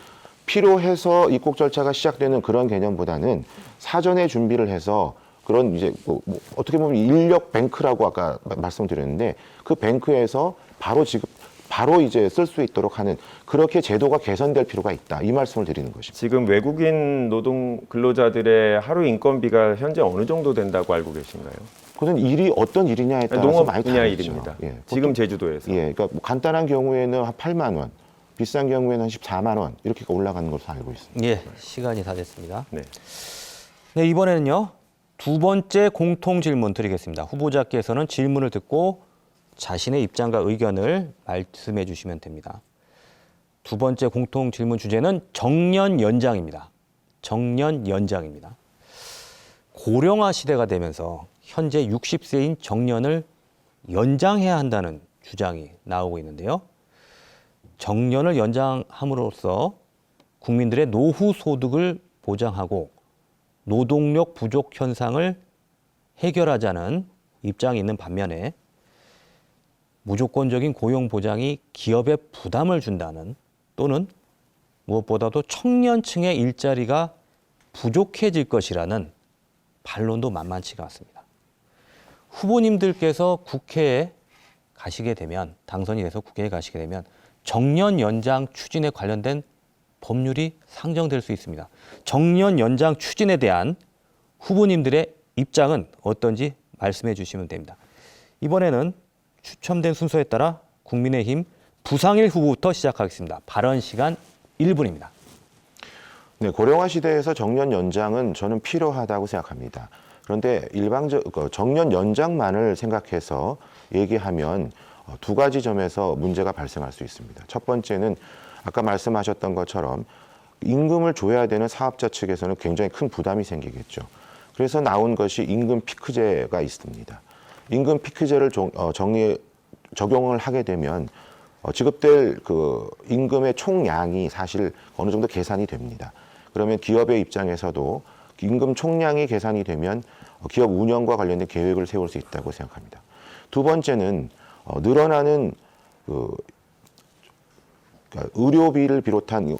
필요해서 입국 절차가 시작되는 그런 개념보다는 사전에 준비를 해서 그런 이제 뭐 어떻게 보면 인력 뱅크라고 아까 말씀드렸는데 그 뱅크에서 바로 이제 쓸 수 있도록 하는 그렇게 제도가 개선될 필요가 있다. 이 말씀을 드리는 것입니다. 지금 외국인 노동 근로자들의 하루 인건비가 현재 어느 정도 된다고 알고 계신가요? 그건 일이 어떤 일이냐에 따라서 농업 많이 분야 다르죠. 일입니다. 예, 지금 제주도에서. 예, 그러니까 뭐 간단한 경우에는 한 8만 원, 비싼 경우에는 한 14만 원 이렇게 올라가는 것으로 알고 있습니다. 예, 시간이 다 됐습니다. 네. 네, 이번에는요. 두 번째 공통 질문 드리겠습니다. 후보자께서는 질문을 듣고 자신의 입장과 의견을 말씀해 주시면 됩니다. 두 번째 공통 질문 주제는 정년 연장입니다. 정년 연장입니다. 고령화 시대가 되면서 현재 60세인 정년을 연장해야 한다는 주장이 나오고 있는데요. 정년을 연장함으로써 국민들의 노후 소득을 보장하고 노동력 부족 현상을 해결하자는 입장이 있는 반면에 무조건적인 고용 보장이 기업에 부담을 준다는 또는 무엇보다도 청년층의 일자리가 부족해질 것이라는 반론도 만만치가 않습니다. 후보님들께서 국회에 가시게 되면, 당선이 돼서 국회에 가시게 되면 정년 연장 추진에 관련된 법률이 상정될 수 있습니다. 정년 연장 추진에 대한 후보님들의 입장은 어떤지 말씀해 주시면 됩니다. 이번에는 추첨된 순서에 따라 국민의힘 부상일 후보부터 시작하겠습니다. 발언 시간 1분입니다. 네, 고령화 시대에서 정년 연장은 저는 필요하다고 생각합니다. 그런데 정년 연장만을 생각해서 얘기하면 두 가지 점에서 문제가 발생할 수 있습니다. 첫 번째는 아까 말씀하셨던 것처럼 임금을 줘야 되는 사업자 측에서는 굉장히 큰 부담이 생기겠죠. 그래서 나온 것이 임금 피크제가 있습니다. 임금 피크제를 적용을 하게 되면 지급될 그 임금의 총량이 사실 어느 정도 계산이 됩니다. 그러면 기업의 입장에서도 임금 총량이 계산이 되면 기업 운영과 관련된 계획을 세울 수 있다고 생각합니다. 두 번째는 늘어나는 그러니까 의료비를 비롯한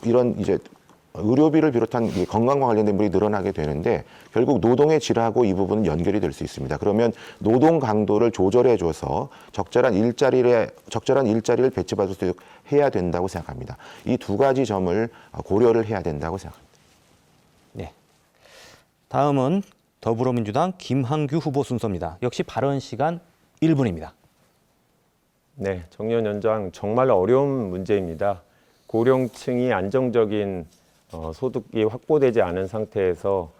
건강과 관련된 물이 늘어나게 되는데 결국 노동의 질하고 이 부분은 연결이 될 수 있습니다. 그러면 노동 강도를 조절해줘서 적절한 일자리를 배치받을 수 있도록 해야 된다고 생각합니다. 이 두 가지 점을 고려를 해야 된다고 생각합니다. 네. 다음은 더불어민주당 김한규 후보 순서입니다. 역시 발언 시간 1분입니다. 네, 정년 연장 정말 어려운 문제입니다. 고령층이 안정적인 소득이 확보되지 않은 상태에서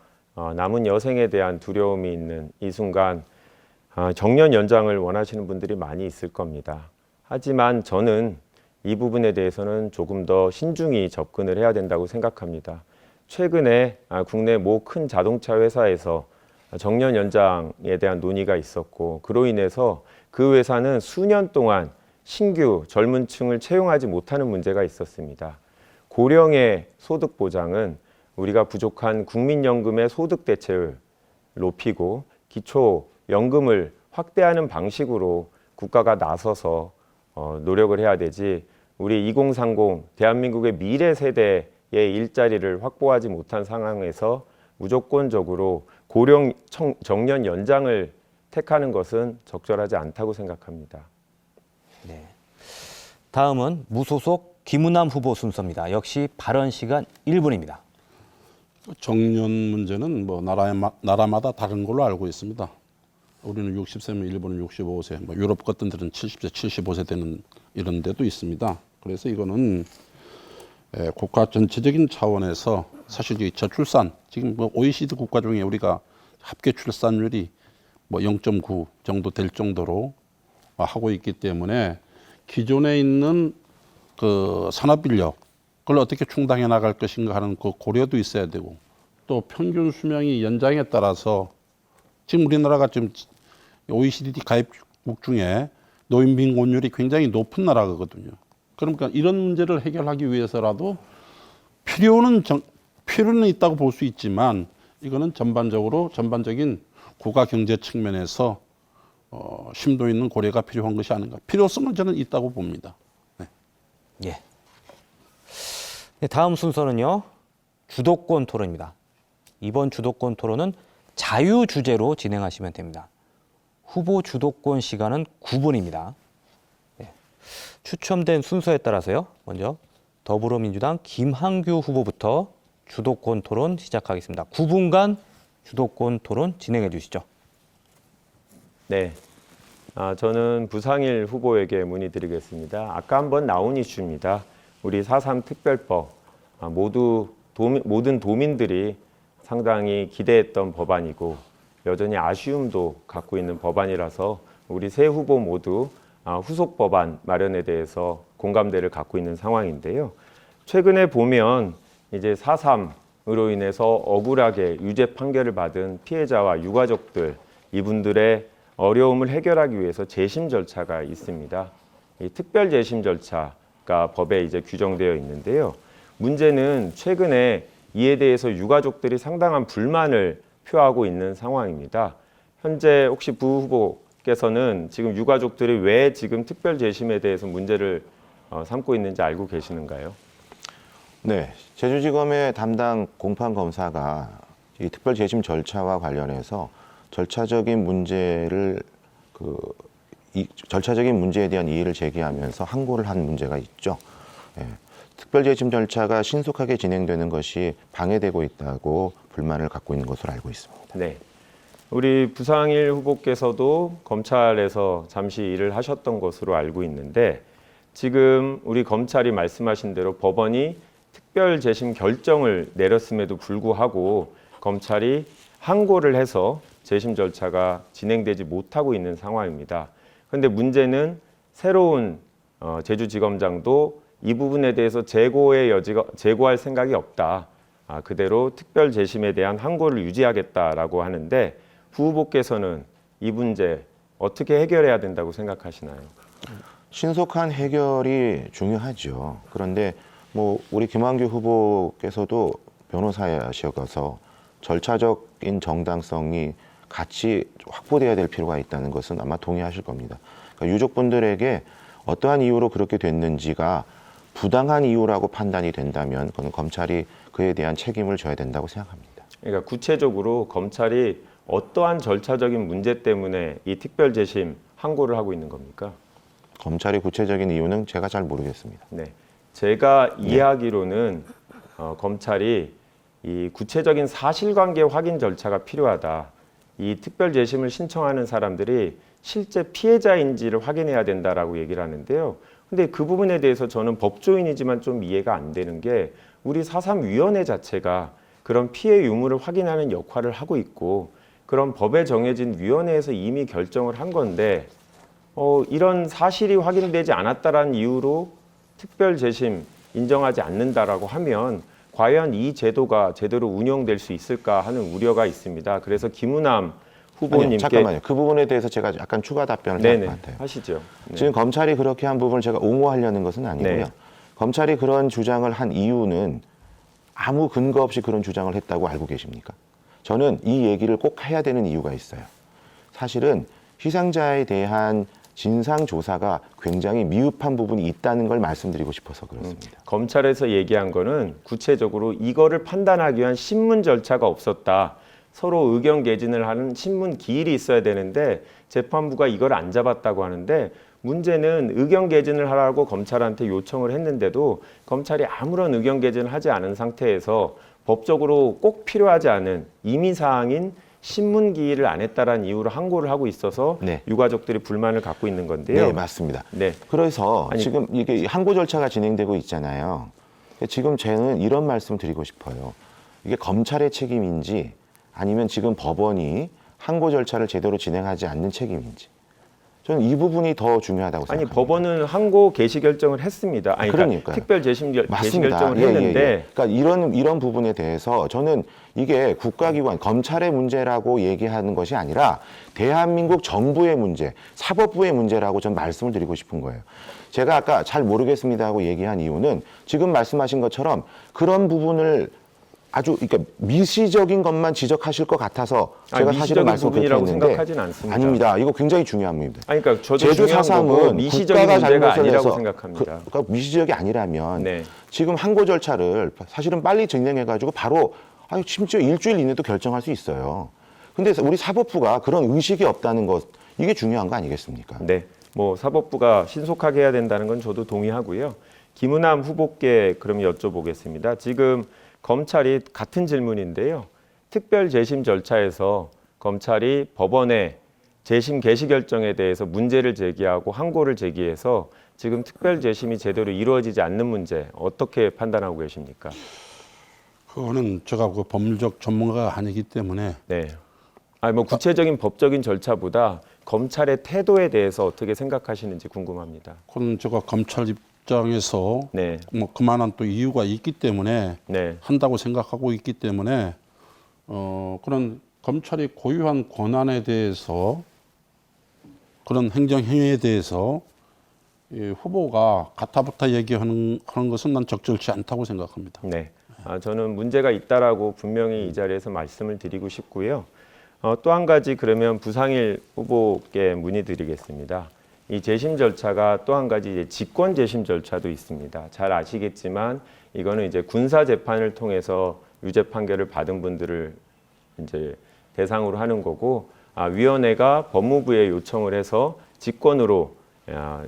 남은 여생에 대한 두려움이 있는 이 순간 정년 연장을 원하시는 분들이 많이 있을 겁니다. 하지만 저는 이 부분에 대해서는 조금 더 신중히 접근을 해야 된다고 생각합니다. 최근에 국내 모 큰 자동차 회사에서 정년 연장에 대한 논의가 있었고 그로 인해서 그 회사는 수년 동안 신규 젊은 층을 채용하지 못하는 문제가 있었습니다. 고령의 소득 보장은 우리가 부족한 국민연금의 소득 대체율 높이고 기초연금을 확대하는 방식으로 국가가 나서서 노력을 해야 되지 우리 2030 대한민국의 미래 세대의 일자리를 확보하지 못한 상황에서 무조건적으로 고령 정년 연장을 택하는 것은 적절하지 않다고 생각합니다. 네. 다음은 무소속 김은남 후보 순서입니다. 역시 발언 시간 1분입니다. 정년 문제는 뭐 나라마다 다른 걸로 알고 있습니다. 우리는 60세면 일본은 65세, 뭐 유럽 같은 데는 70세, 75세 되는 이런 데도 있습니다. 그래서 이거는 국가 전체적인 차원에서 사실 이 저출산, 지금 뭐 OECD 국가 중에 우리가 합계 출산율이 뭐 0.9 정도 될 정도로 하고 있기 때문에 기존에 있는 그 산업 인력 그걸 어떻게 충당해 나갈 것인가 하는 그 고려도 있어야 되고 또 평균 수명이 연장에 따라서 지금 우리나라가 지금 OECD 가입국 중에 노인 빈곤율이 굉장히 높은 나라거든요. 그러니까 이런 문제를 해결하기 위해서라도 필요는 있다고 볼 수 있지만 이거는 전반적인 국가 경제 측면에서 심도 있는 고려가 필요한 것이 아닌가. 필요성은 저는 있다고 봅니다. 네. 예. 네, 다음 순서는요. 주도권 토론입니다. 이번 주도권 토론은 자유 주제로 진행하시면 됩니다. 후보 주도권 시간은 9분입니다. 네. 추첨된 순서에 따라서요. 먼저 더불어민주당 김한규 후보부터 주도권 토론 시작하겠습니다. 9분간 주도권 토론 진행해 주시죠. 네, 저는 부상일 후보에게 문의드리겠습니다. 아까 한번 나온 이슈입니다. 우리 4.3 특별법 모든 도민들이 상당히 기대했던 법안이고 여전히 아쉬움도 갖고 있는 법안이라서 우리 세 후보 모두 후속 법안 마련에 대해서 공감대를 갖고 있는 상황인데요. 최근에 보면 이제 4.3으로 인해서 억울하게 유죄 판결을 받은 피해자와 유가족들 이분들의 어려움을 해결하기 위해서 재심 절차가 있습니다. 이 특별 재심 절차가 법에 이제 규정되어 있는데요. 문제는 최근에 이에 대해서 유가족들이 상당한 불만을 표하고 있는 상황입니다. 현재 혹시 부 후보께서는 지금 유가족들이 왜 지금 특별 재심에 대해서 문제를 삼고 있는지 알고 계시는가요? 네, 제주지검의 담당 공판 검사가 이 특별 재심 절차와 관련해서 절차적인 문제를 절차적인 문제에 대한 이의를 제기하면서 항고를 한 문제가 있죠. 예, 특별 재심 절차가 신속하게 진행되는 것이 방해되고 있다고 불만을 갖고 있는 것으로 알고 있습니다. 네. 우리 부상일 후보께서도 검찰에서 잠시 일을 하셨던 것으로 알고 있는데 지금 우리 검찰이 말씀하신 대로 법원이 특별 재심 결정을 내렸음에도 불구하고 검찰이 항고를 해서 재심 절차가 진행되지 못하고 있는 상황입니다. 그런데 문제는 새로운 제주지검장도 이 부분에 대해서 재고할 생각이 없다. 그대로 특별 재심에 대한 항고를 유지하겠다라고 하는데 부 후보께서는 이 문제 어떻게 해결해야 된다고 생각하시나요? 신속한 해결이 중요하죠. 그런데 뭐 우리 김한규 후보께서도 변호사시어서 절차적인 정당성이 같이 확보돼야 될 필요가 있다는 것은 아마 동의하실 겁니다. 그러니까 유족분들에게 어떠한 이유로 그렇게 됐는지가 부당한 이유라고 판단이 된다면 그건 검찰이 그에 대한 책임을 져야 된다고 생각합니다. 그러니까 구체적으로 검찰이 어떠한 절차적인 문제 때문에 이 특별 재심 항고를 하고 있는 겁니까? 검찰의 구체적인 이유는 제가 잘 모르겠습니다. 네, 제가 이해하기로는 검찰이 이 구체적인 사실관계 확인 절차가 필요하다. 이 특별 재심을 신청하는 사람들이 실제 피해자인지를 확인해야 된다라고 얘기를 하는데요. 근데 그 부분에 대해서 저는 법조인이지만 좀 이해가 안 되는 게 우리 4.3위원회 자체가 그런 피해 유무를 확인하는 역할을 하고 있고 그런 법에 정해진 위원회에서 이미 결정을 한 건데 이런 사실이 확인되지 않았다라는 이유로 특별 재심 인정하지 않는다라고 하면 과연 이 제도가 제대로 운영될 수 있을까 하는 우려가 있습니다. 그래서 김우남 후보님께 아니요, 잠깐만요. 그 부분에 대해서 제가 약간 추가 답변을 할 것 같아요. 하시죠. 네. 지금 검찰이 그렇게 한 부분을 제가 옹호하려는 것은 아니고요. 네. 검찰이 그런 주장을 한 이유는 아무 근거 없이 그런 주장을 했다고 알고 계십니까? 저는 이 얘기를 꼭 해야 되는 이유가 있어요. 사실은 희생자에 대한 진상조사가 굉장히 미흡한 부분이 있다는 걸 말씀드리고 싶어서 그렇습니다. 검찰에서 얘기한 거는 구체적으로 이거를 판단하기 위한 신문 절차가 없었다. 서로 의견 개진을 하는 신문 기일이 있어야 되는데 재판부가 이걸 안 잡았다고 하는데 문제는 의견 개진을 하라고 검찰한테 요청을 했는데도 검찰이 아무런 의견 개진을 하지 않은 상태에서 법적으로 꼭 필요하지 않은 임의사항인 신문 기일을 안 했다라는 이유로 항고를 하고 있어서 네. 유가족들이 불만을 갖고 있는 건데요. 네, 맞습니다. 네. 그래서 지금 이게 항고 절차가 진행되고 있잖아요. 지금 저는 이런 말씀 드리고 싶어요. 이게 검찰의 책임인지 아니면 지금 법원이 항고 절차를 제대로 진행하지 않는 책임인지 저는 이 부분이 더 중요하다고 아니 생각합니다. 법원은 항고 개시 결정을 했습니다. 아니, 그러니까 그러니까요. 특별 개시 맞습니다. 결정을 예, 했는데 예, 예. 그러니까 이런 부분에 대해서 저는 이게 국가기관 검찰의 문제라고 얘기하는 것이 아니라 대한민국 정부의 문제, 사법부의 문제라고 좀 말씀을 드리고 싶은 거예요. 제가 아까 잘 모르겠습니다 하고 얘기한 이유는 지금 말씀하신 것처럼 그런 부분을 아주 그러니까 미시적인 것만 지적하실 것 같아서 제가 사실은 말씀 그렇게 부분이라고 했는데 생각하지는 않습니다. 아닙니다. 이거 굉장히 중요한 부분입니다. 아니, 그러니까 저도 제주 중요한 거고 4.3은 미시적인 국가가 문제가 잘못을 아니라고 해서 생각합니다. 그러니까 미시적이 아니라면 네. 지금 항고 절차를 사실은 빨리 진행해가지고 바로 심지어 일주일 이내도 결정할 수 있어요. 근데 우리 사법부가 그런 의식이 없다는 것 이게 중요한 거 아니겠습니까? 네, 뭐 사법부가 신속하게 해야 된다는 건 저도 동의하고요. 김은남 후보께 그럼 여쭤보겠습니다. 지금 검찰이 같은 질문인데요. 특별 재심 절차에서 검찰이 법원에 재심 개시 결정에 대해서 문제를 제기하고 항고를 제기해서 지금 특별 재심이 제대로 이루어지지 않는 문제 어떻게 판단하고 계십니까? 그거는 제가 그 법률적 전문가가 아니기 때문에 네. 아니 뭐 구체적인 법적인 절차보다 검찰의 태도에 대해서 어떻게 생각하시는지 궁금합니다. 그건 제가 검찰 입장에서 네. 뭐 그만한 또 이유가 있기 때문에 네. 한다고 생각하고 있기 때문에 그런 검찰이 고유한 권한에 대해서 그런 행정 행위에 대해서 이 후보가 가타부타 얘기하는 것은 난 적절치 않다고 생각합니다. 네, 저는 문제가 있다라고 분명히 이 자리에서 말씀을 드리고 싶고요. 또 한 가지 그러면 부상일 후보께 문의드리겠습니다. 이 재심 절차가 또 한 가지 이제 직권 재심 절차도 있습니다. 잘 아시겠지만 이거는 이제 군사 재판을 통해서 유죄 판결을 받은 분들을 이제 대상으로 하는 거고, 위원회가 법무부에 요청을 해서 직권으로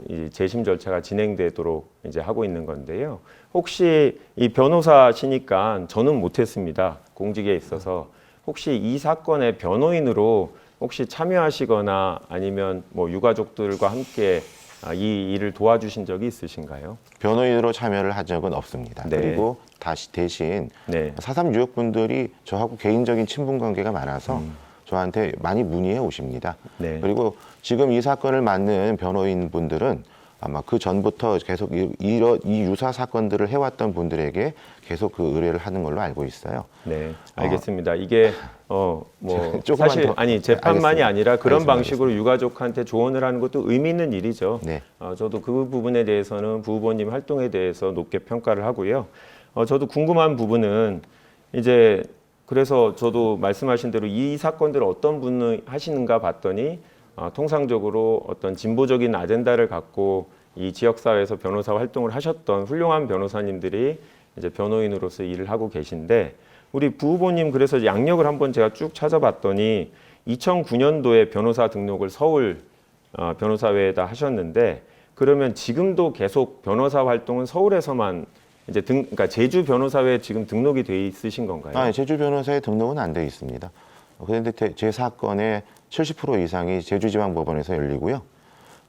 이 재심 절차가 진행되도록 이제 하고 있는 건데요. 혹시 이 변호사시니까 저는 못했습니다. 공직에 있어서 혹시 이 사건의 변호인으로 혹시 참여하시거나 아니면 뭐 유가족들과 함께 이 일을 도와주신 적이 있으신가요? 변호인으로 참여를 한 적은 없습니다. 네. 그리고 대신 네. 4.3 유족분들이 저하고 개인적인 친분 관계가 많아서 저한테 많이 문의해 오십니다. 네. 그리고 지금 이 사건을 맡는 변호인 분들은 아마 그 전부터 계속 이 유사 사건들을 해왔던 분들에게 계속 그 의뢰를 하는 걸로 알고 있어요. 네, 알겠습니다. 이게 뭐 조금만 사실 더- 아니 재판만이 알겠습니다. 아니라 그런 알겠습니다. 방식으로 유가족한테 조언을 하는 것도 의미 있는 일이죠. 네. 저도 그 부분에 대해서는 부 후보님 활동에 대해서 높게 평가를 하고요. 저도 궁금한 부분은 이제 그래서 저도 말씀하신 대로 이 사건들을 어떤 분이 하시는가 봤더니 통상적으로 어떤 진보적인 아젠다를 갖고 이 지역사회에서 변호사 활동을 하셨던 훌륭한 변호사님들이 이제 변호인으로서 일을 하고 계신데, 우리 부 후보님 그래서 양력을 한번 제가 쭉 찾아봤더니 2009년도에 변호사 등록을 서울 변호사회에다 하셨는데, 그러면 지금도 계속 변호사 활동은 서울에서만 이제 그러니까 제주 변호사회에 지금 등록이 돼 있으신 건가요? 제주 변호사에 등록은 안 돼 있습니다. 그런데 제 사건의 70% 이상이 제주지방법원에서 열리고요.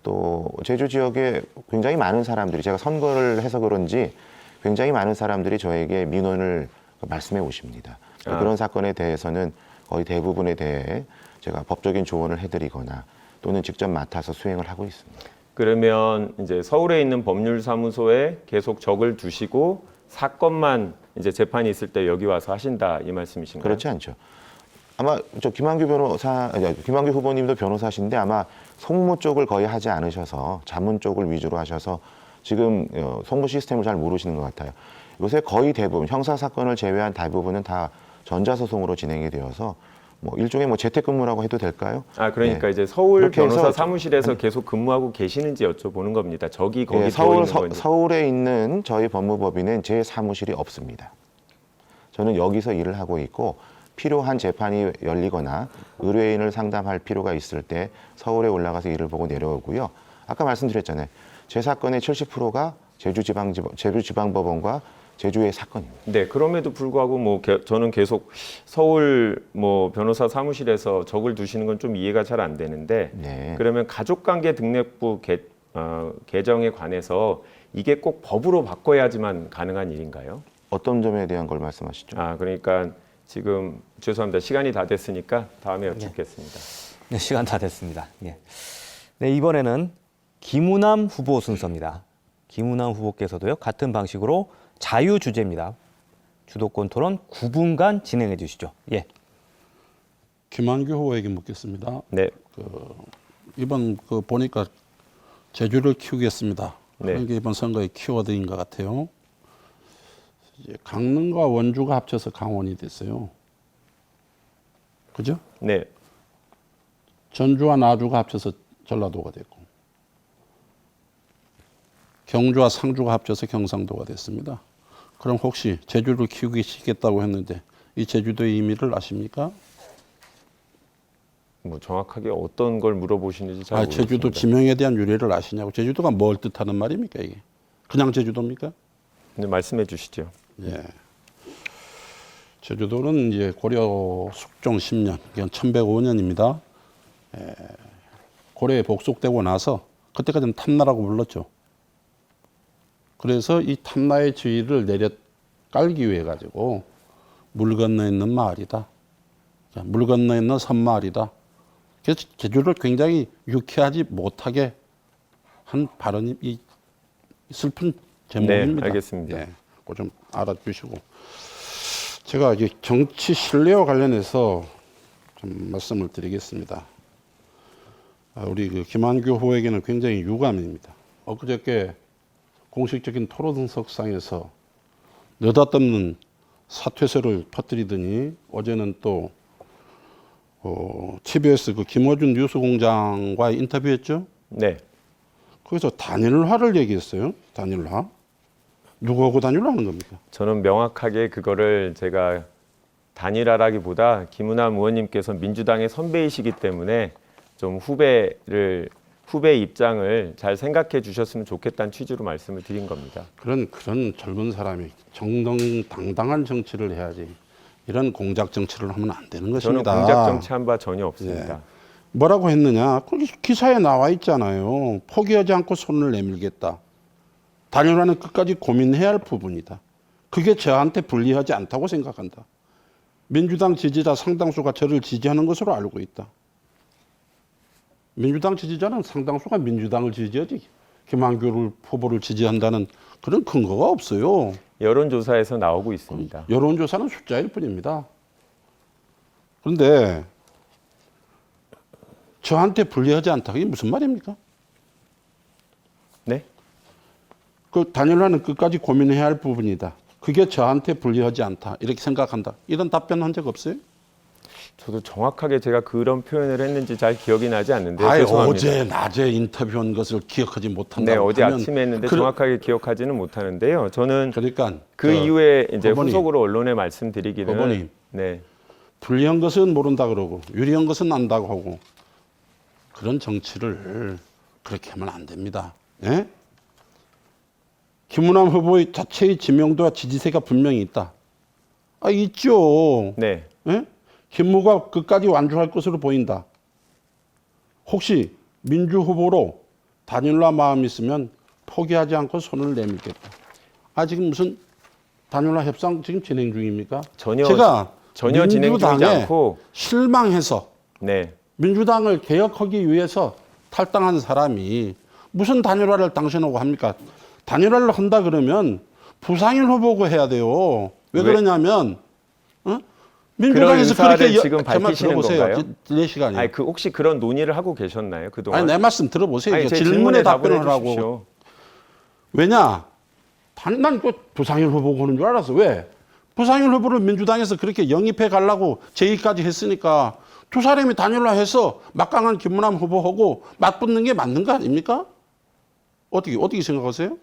또 제주 지역에 굉장히 많은 사람들이, 제가 선거를 해서 그런지 굉장히 많은 사람들이 저에게 민원을 말씀해 오십니다. 그런 사건에 대해서는 거의 대부분에 대해 제가 법적인 조언을 해드리거나 또는 직접 맡아서 수행을 하고 있습니다. 그러면 이제 서울에 있는 법률사무소에 계속 적을 두시고 사건만 이제 재판이 있을 때 여기 와서 하신다 이 말씀이신가요? 그렇지 않죠. 아마 김한규 후보님도 변호사신데 아마 송무 쪽을 거의 하지 않으셔서 자문 쪽을 위주로 하셔서 지금 송무 시스템을 잘 모르시는 것 같아요. 요새 거의 대부분 형사 사건을 제외한 대부분은 다 전자소송으로 진행이 되어서 뭐 일종의 뭐 재택근무라고 해도 될까요? 그러니까 이제 서울 그렇게 해서 변호사 사무실에서 계속 근무하고 계시는지 여쭤보는 겁니다. 적이 거기 들어 있는 건지. 서울에 있는 저희 법무법인은 제 사무실이 없습니다. 저는 여기서 일을 하고 있고 필요한 재판이 열리거나 의뢰인을 상담할 필요가 있을 때 서울에 올라가서 일을 보고 내려오고요. 아까 말씀드렸잖아요. 제 사건의 70%가 제주지방법원과 제주의 사건입니다. 네, 그럼에도 불구하고 저는 계속 서울 변호사 사무실에서 적을 두시는 건 좀 이해가 잘 안 되는데, 네. 그러면 가족관계 등록부 개정에 관해서 이게 꼭 법으로 바꿔야지만 가능한 일인가요? 어떤 점에 대한 걸 말씀하시죠? 그러니까 지금 죄송합니다. 시간이 다 됐으니까 다음에 여쭙겠습니다. 네, 시간 다 됐습니다. 예. 네, 이번에는 김우남 후보 순서입니다. 김우남 후보께서도요, 같은 방식으로 자유 주제입니다. 주도권 토론 9분간 진행해 주시죠. 예. 김한규 후보에게 묻겠습니다. 네. 이번 보니까 제주를 키우겠습니다. 네. 그런 게 이번 선거의 키워드인 것 같아요. 이제 강릉과 원주가 합쳐서 강원이 됐어요. 그죠? 네. 전주와 나주가 합쳐서 전라도가 됐고, 경주와 상주가 합쳐서 경상도가 됐습니다. 그럼 혹시 제주를 키우겠다고 했는데 이 제주도의 의미를 아십니까? 정확하게 어떤 걸 물어보시는지 잘 모르겠습니다. 제주도 지명에 대한 유래를 아시냐고. 제주도가 뭘 뜻하는 말입니까, 이게? 그냥 제주도입니까? 네, 말씀해 주시죠. 예. 제주도는 이제 고려 숙종 10년, 그러니까 1105년입니다. 고려에 복속되고 나서 그때까지는 탐나라고 불렀죠. 그래서 이 탐나의 지위를 내려 깔기 위해 가지고 물 건너 있는 마을이다. 물 건너 있는 섬마을이다. 그래서 제주를 굉장히 유쾌하지 못하게 한 발언이 이 슬픈 제목입니다. 네, 알겠습니다. 예, 그거 좀 알아주시고, 제가 이제 정치 신뢰와 관련해서 한 말씀을 드리겠습니다. 우리 그 김한규 후보에게는 굉장히 유감입니다. 엊그저께 공식적인 토론석상에서 느닷없는 사퇴서를 퍼뜨리더니 어제는 또 TBS 그 김어준 뉴스공장과 인터뷰했죠. 네. 거기서 단일화를 얘기했어요. 단일화. 누구하고 단일화하는 겁니까? 저는 명확하게 그거를 제가 단일화라기보다 김은남 의원님께서 민주당의 선배이시기 때문에 좀 후배 입장을 잘 생각해 주셨으면 좋겠다는 취지로 말씀을 드린 겁니다. 그런 젊은 사람이 정당당한 정치를 해야지 이런 공작 정치를 하면 안 되는 저는 것입니다. 공작 정치한 바 전혀 없습니다. 예. 뭐라고 했느냐? 거기 기사에 나와 있잖아요. 포기하지 않고 손을 내밀겠다. 단일화는 끝까지 고민해야 할 부분이다. 그게 저한테 불리하지 않다고 생각한다. 민주당 지지자 상당수가 저를 지지하는 것으로 알고 있다. 민주당 지지자는 상당수가 민주당을 지지하지 김한규 후보를 지지한다는 그런 근거가 없어요. 여론조사에서 나오고 있습니다. 여론조사는 숫자일 뿐입니다. 그런데 저한테 불리하지 않다. 그게 무슨 말입니까? 네? 그 단일화는 끝까지 고민해야 할 부분이다. 그게 저한테 불리하지 않다. 이렇게 생각한다. 이런 답변 한 적 없어요? 저도 정확하게 제가 그런 표현을 했는지 잘 기억이 나지 않는데 아예 죄송합니다. 어제 낮에 인터뷰한 것을 기억하지 못한다고 네, 어제 하면 아침에 했는데 그- 정확하게 기억하지는 못하는데요. 저는 그러니까 그 이후에 이제 후보님, 후속으로 언론에 말씀드리기는 후보님. 네. 불리한 것은 모른다 그러고 유리한 것은 안다고 하고 그런 정치를 그렇게 하면 안 됩니다. 예? 김은남 후보의 자체의 지명도와 지지세가 분명히 있다. 있죠. 네. 예? 김무가 끝까지 완주할 것으로 보인다. 혹시 민주 후보로 단일화 마음이 있으면 포기하지 않고 손을 내밀겠다. 지금 무슨 단일화 협상 지금 진행 중입니까? 전혀 제가 진행 중이지 민주당에 않고 실망해서 네. 민주당을 개혁하기 위해서 탈당한 사람이 무슨 단일화를 당신하고 합니까? 단일화를 한다 그러면 부상일 후보고 해야 돼요. 왜 그러냐면 민주당에서 그런 그렇게 의사를 지금 제 말 밝히시는 들어보세요. 건가요? 내 시간이에요. 아니 그 혹시 그런 논의를 하고 계셨나요? 그동안? 아니 내 말씀 들어보세요. 아니, 제 질문에 답을 답변을 하라고. 해주십시오. 왜냐? 난 그 부상일 후보고 하는 줄 알았어. 왜? 부상일 후보를 민주당에서 그렇게 영입해 가려고 제의까지 했으니까 두 사람이 단일화해서 막강한 김문남 후보하고 맞붙는 게 맞는 거 아닙니까? 어떻게 생각하세요?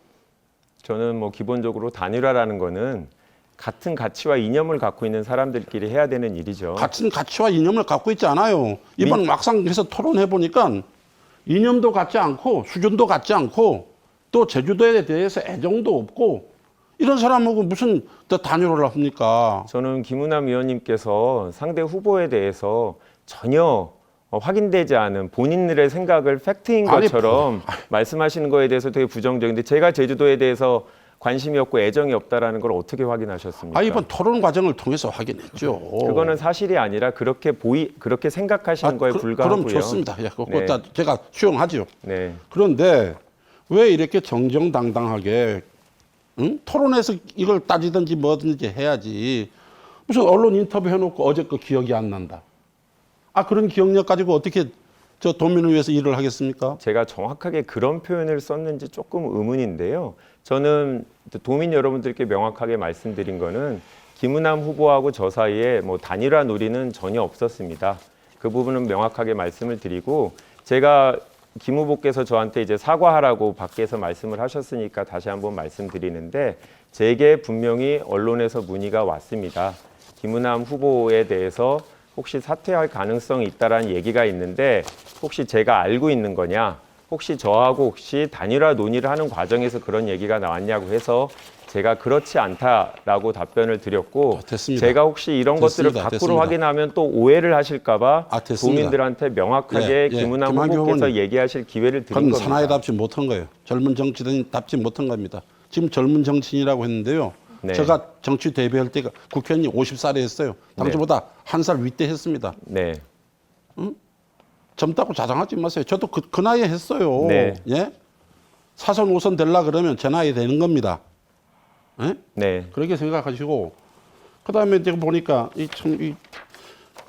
저는 뭐 기본적으로 단일화라는 거는 같은 가치와 이념을 갖고 있는 사람들끼리 해야 되는 일이죠. 같은 가치와 이념을 갖고 있지 않아요. 이번 막상 해서 토론해 보니까 이념도 같지 않고 수준도 같지 않고 또 제주도에 대해서 애정도 없고 이런 사람하고 무슨 더 단일화를 합니까? 저는 김은남 의원님께서 상대 후보에 대해서 전혀 확인되지 않은 본인들의 생각을 팩트인 아니, 것처럼 말씀하시는 거에 대해서 되게 부정적인데 제가 제주도에 대해서 관심이 없고 애정이 없다라는 걸 어떻게 확인하셨습니까? 이번 토론 과정을 통해서 확인했죠. 그거는 사실이 아니라 그렇게 생각하시는 거에 불과하고요. 그럼 좋습니다. 예, 그거 네. 제가 수용하죠. 네. 그런데 왜 이렇게 정정당당하게 토론에서 이걸 따지든지 뭐든지 해야지. 무슨 언론 인터뷰 해놓고 어제 거 기억이 안 난다. 그런 기억력 가지고 어떻게 저 도민을 위해서 일을 하겠습니까? 제가 정확하게 그런 표현을 썼는지 조금 의문인데요. 저는 도민 여러분들께 명확하게 말씀드린 거는 김은남 후보하고 저 사이에 뭐 단일화 논의는 전혀 없었습니다. 그 부분은 명확하게 말씀을 드리고 제가 김 후보께서 저한테 이제 사과하라고 밖에서 말씀을 하셨으니까 다시 한번 말씀드리는데 제게 분명히 언론에서 문의가 왔습니다. 김은남 후보에 대해서 혹시 사퇴할 가능성이 있다라는 얘기가 있는데 혹시 제가 알고 있는 거냐? 혹시 저하고 혹시 단일화 논의를 하는 과정에서 그런 얘기가 나왔냐고 해서 제가 그렇지 않다라고 답변을 드렸고 됐습니다. 제가 혹시 이런 것들을 밖으로 됐습니다. 확인하면 또 오해를 하실까 봐 됐습니다. 국민들한테 명확하게 김은남 김한규 후보께서 후보님. 얘기하실 기회를 드린 그건 겁니다. 사나이답지 못한 거예요. 젊은 정치인답지 못한 겁니다. 지금 젊은 정치인이라고 했는데요. 네. 제가 정치 데뷔할 때가 국회의원이 50살에 했어요. 당시보다 한 살 윗대 했습니다. 네. 젊다고 자랑하지 마세요. 저도 그 나이에 했어요. 네. 예? 사선 5선 되려 그러면 제 나이 되는 겁니다. 예? 네. 그렇게 생각하시고 그다음에 제가 보니까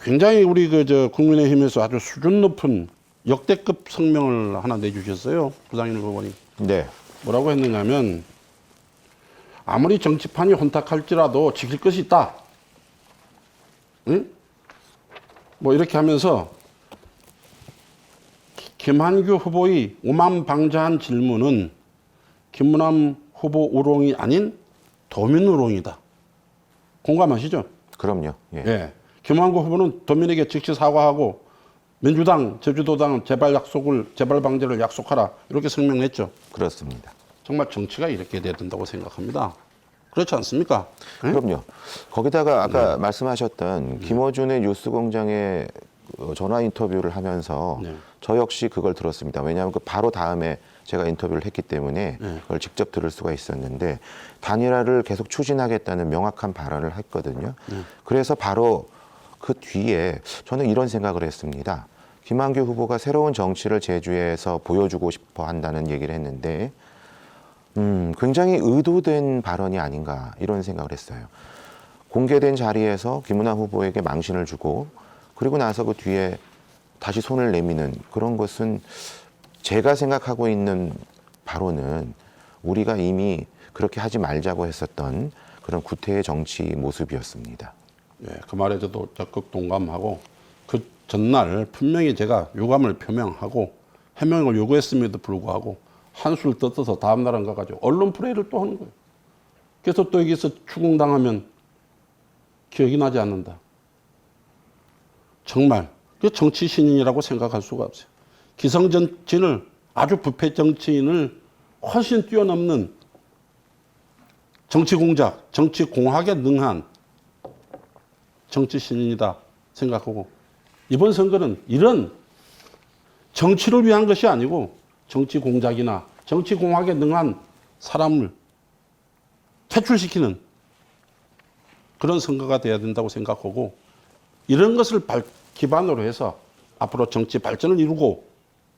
굉장히 우리 국민의힘에서 아주 수준 높은 역대급 성명을 하나 내주셨어요. 부상일 의원이. 네. 뭐라고 했느냐면 아무리 정치판이 혼탁할지라도 지킬 것이 있다. 응? 뭐 이렇게 하면서 김한규 후보의 오만방자한 질문은 김문함 후보 우롱이 아닌 도민 우롱이다. 공감하시죠? 그럼요. 예. 예. 김한규 후보는 도민에게 즉시 사과하고 민주당, 제주도당은 재발 방지를 약속하라. 이렇게 성명했죠. 그렇습니다. 정말 정치가 이렇게 돼야 된다고 생각합니다. 그렇지 않습니까? 예? 그럼요. 거기다가 아까 말씀하셨던 김어준의 뉴스공장에 전화 인터뷰를 하면서 네. 저 역시 그걸 들었습니다. 왜냐하면 그 바로 다음에 제가 인터뷰를 했기 때문에 그걸 직접 들을 수가 있었는데 단일화를 계속 추진하겠다는 명확한 발언을 했거든요. 그래서 바로 그 뒤에 저는 이런 생각을 했습니다. 김한규 후보가 새로운 정치를 제주에서 보여주고 싶어 한다는 얘기를 했는데 굉장히 의도된 발언이 아닌가 이런 생각을 했어요. 공개된 자리에서 김문환 후보에게 망신을 주고 그리고 나서 그 뒤에 다시 손을 내미는 그런 것은 제가 생각하고 있는 바로는 우리가 이미 그렇게 하지 말자고 했었던 그런 구태의 정치 모습이었습니다. 예, 그 말에 저도 적극 동감하고 그 전날 분명히 제가 유감을 표명하고 해명을 요구했음에도 불구하고 한술 떠서 다음 날 안 가가지고 언론 플레이를 또 하는 거예요. 그래서 또 여기서 추궁당하면 기억이 나지 않는다. 정말 그 정치 신인이라고 생각할 수가 없어요. 기성 정치인을 아주 부패 정치인을 훨씬 뛰어넘는 정치 공작, 정치 공학에 능한 정치 신인이다 생각하고 이번 선거는 이런 정치를 위한 것이 아니고 정치 공작이나 정치 공학에 능한 사람을 퇴출시키는 그런 선거가 돼야 된다고 생각하고 이런 것을 기반으로 해서 앞으로 정치 발전을 이루고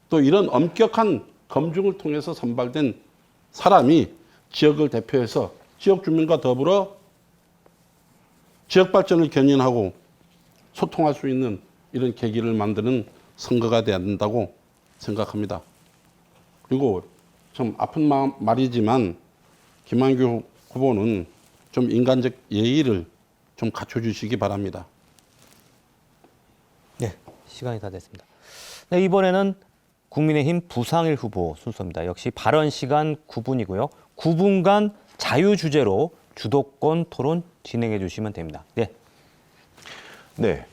또 이런 엄격한 검증을 통해서 선발된 사람이 지역을 대표해서 지역 주민과 더불어 지역 발전을 견인하고 소통할 수 있는 이런 계기를 만드는 선거가 돼야 된다고 생각합니다. 그리고 좀 아픈 말이지만 김한규 후보는 좀 인간적 예의를 좀 갖춰주시기 바랍니다. 네, 시간이 다 됐습니다. 네, 이번에는 국민의힘 부상일 후보 순서입니다. 역시 발언 시간 9분이고요. 9분간 자유 주제로 주도권 토론 진행해 주시면 됩니다. 네. 네.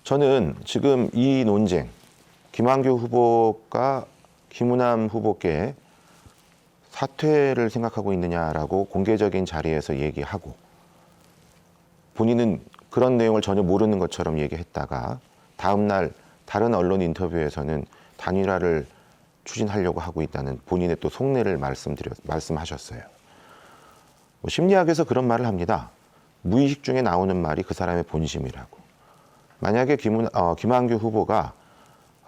저는 지금 이 논쟁, 김한규 후보가 김문함 후보께 사퇴를 생각하고 있느냐라고 공개적인 자리에서 얘기하고 본인은 그런 내용을 전혀 모르는 것처럼 얘기했다가 다음 날 다른 언론 인터뷰에서는 단일화를 추진하려고 하고 있다는 본인의 또 속내를 말씀하셨어요. 심리학에서 그런 말을 합니다. 무의식 중에 나오는 말이 그 사람의 본심이라고. 만약에 김한규 후보가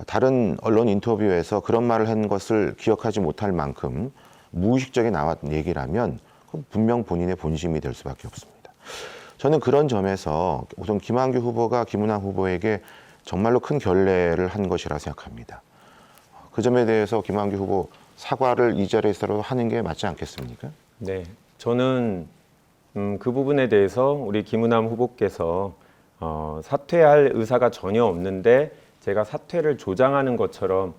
다른 언론 인터뷰에서 그런 말을 한 것을 기억하지 못할 만큼 무의식적에 나왔던 얘기라면 그건 분명 본인의 본심이 될 수밖에 없습니다. 저는 그런 점에서 우선 김한규 후보가 김문환 후보에게 정말로 큰 결례를 한 것이라 생각합니다. 그 점에 대해서 김한규 후보 사과를 이 자리에서라도 하는 게 맞지 않겠습니까? 네, 저는 그 부분에 대해서 우리 김문함 후보께서 사퇴할 의사가 전혀 없는데 제가 사퇴를 조장하는 것처럼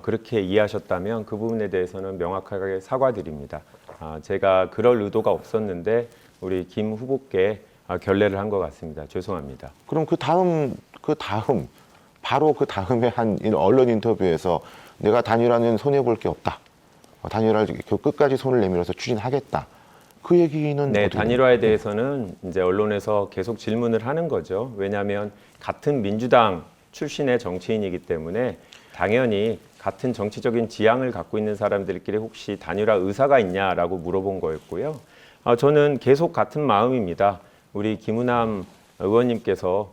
그렇게 이해하셨다면 그 부분에 대해서는 명확하게 사과드립니다. 제가 그럴 의도가 없었는데 우리 김 후보께 결례를 한 것 같습니다. 죄송합니다. 그럼 바로 그 다음에 한 언론 인터뷰에서 내가 단일화는 손해볼 게 없다. 단일화를 끝까지 손을 내밀어서 추진하겠다. 그 얘기는 네, 어떻게 단일화에 대해서는 이제 언론에서 계속 질문을 하는 거죠. 왜냐하면 같은 민주당 출신의 정치인이기 때문에 당연히 같은 정치적인 지향을 갖고 있는 사람들끼리 혹시 단일화 의사가 있냐라고 물어본 거였고요. 저는 계속 같은 마음입니다. 우리 김문함 의원님께서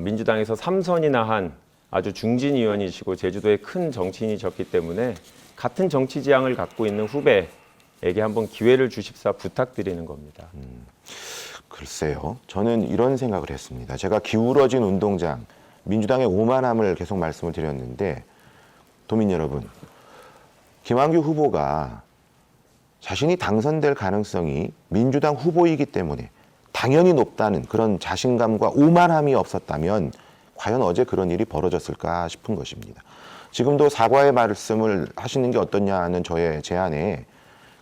민주당에서 3선이나 한 아주 중진 의원이시고 제주도의 큰 정치인이셨기 때문에 같은 정치 지향을 갖고 있는 후배에게 한번 기회를 주십사 부탁드리는 겁니다. 글쎄요. 저는 이런 생각을 했습니다. 제가 기울어진 운동장, 민주당의 오만함을 계속 말씀을 드렸는데 도민 여러분, 김한규 후보가 자신이 당선될 가능성이 민주당 후보이기 때문에 당연히 높다는 그런 자신감과 오만함이 없었다면 과연 어제 그런 일이 벌어졌을까 싶은 것입니다. 지금도 사과의 말씀을 하시는 게 어떠냐는 저의 제안에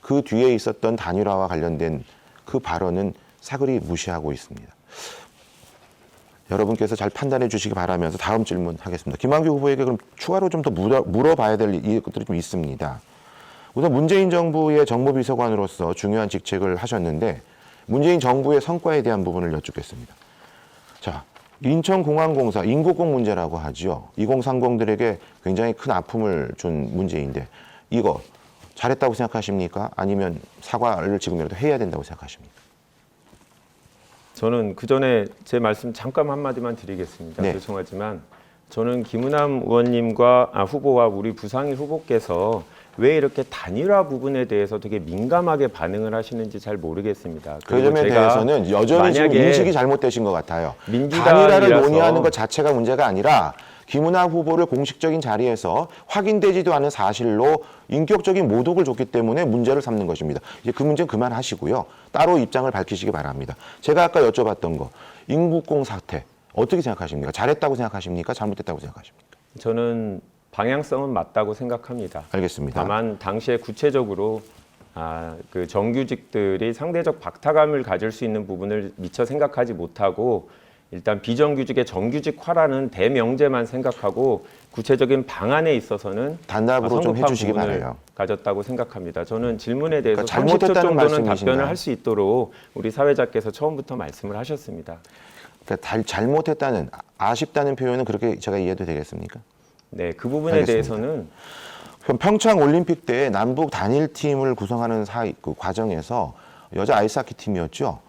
그 뒤에 있었던 단일화와 관련된 그 발언은 사그리 무시하고 있습니다. 여러분께서 잘 판단해 주시기 바라면서 다음 질문 하겠습니다. 김한규 후보에게 그럼 추가로 좀 더 물어봐야 될 것들이 좀 있습니다. 우선 문재인 정부의 정무비서관으로서 중요한 직책을 하셨는데 문재인 정부의 성과에 대한 부분을 여쭙겠습니다. 자, 인천공항공사 인구공 문제라고 하죠. 2030들에게 굉장히 큰 아픔을 준 문제인데 이거 잘했다고 생각하십니까? 아니면 사과를 지금이라도 해야 된다고 생각하십니까? 저는 그 전에 제 말씀 잠깐 한마디만 드리겠습니다. 네. 죄송하지만 저는 김은남 의원님과 후보와 우리 부상일 후보께서 왜 이렇게 단일화 부분에 대해서 되게 민감하게 반응을 하시는지 잘 모르겠습니다. 그 점에 대해서는 여전히 지금 만약에 인식이 잘못되신 것 같아요. 민주당이라서 단일화를 논의하는 것 자체가 문제가 아니라 김은하 후보를 공식적인 자리에서 확인되지도 않은 사실로 인격적인 모독을 줬기 때문에 문제를 삼는 것입니다. 이제 그 문제는 그만하시고요. 따로 입장을 밝히시기 바랍니다. 제가 아까 여쭤봤던 거 인구공 사태 어떻게 생각하십니까? 잘했다고 생각하십니까? 잘못됐다고 생각하십니까? 저는 방향성은 맞다고 생각합니다. 알겠습니다. 다만 당시에 구체적으로 그 정규직들이 상대적 박탈감을 가질 수 있는 부분을 미처 생각하지 못하고 일단 비정규직의 정규직화라는 대명제만 생각하고 구체적인 방안에 있어서는 단답으로 좀 성급한 해주시기 부분을 바라요. 가졌다고 생각합니다. 저는 질문에 대해서 그러니까 30초 잘못했다는 정도는 말씀이신가요? 답변을 할 수 있도록 우리 사회자께서 처음부터 말씀을 하셨습니다. 그러니까 잘못했다는 아쉽다는 표현은 그렇게 제가 이해도 되겠습니까? 네, 그 부분에 알겠습니다. 대해서는 평창 올림픽 때 남북 단일 팀을 구성하는 그 과정에서 여자 아이스하키 팀이었죠.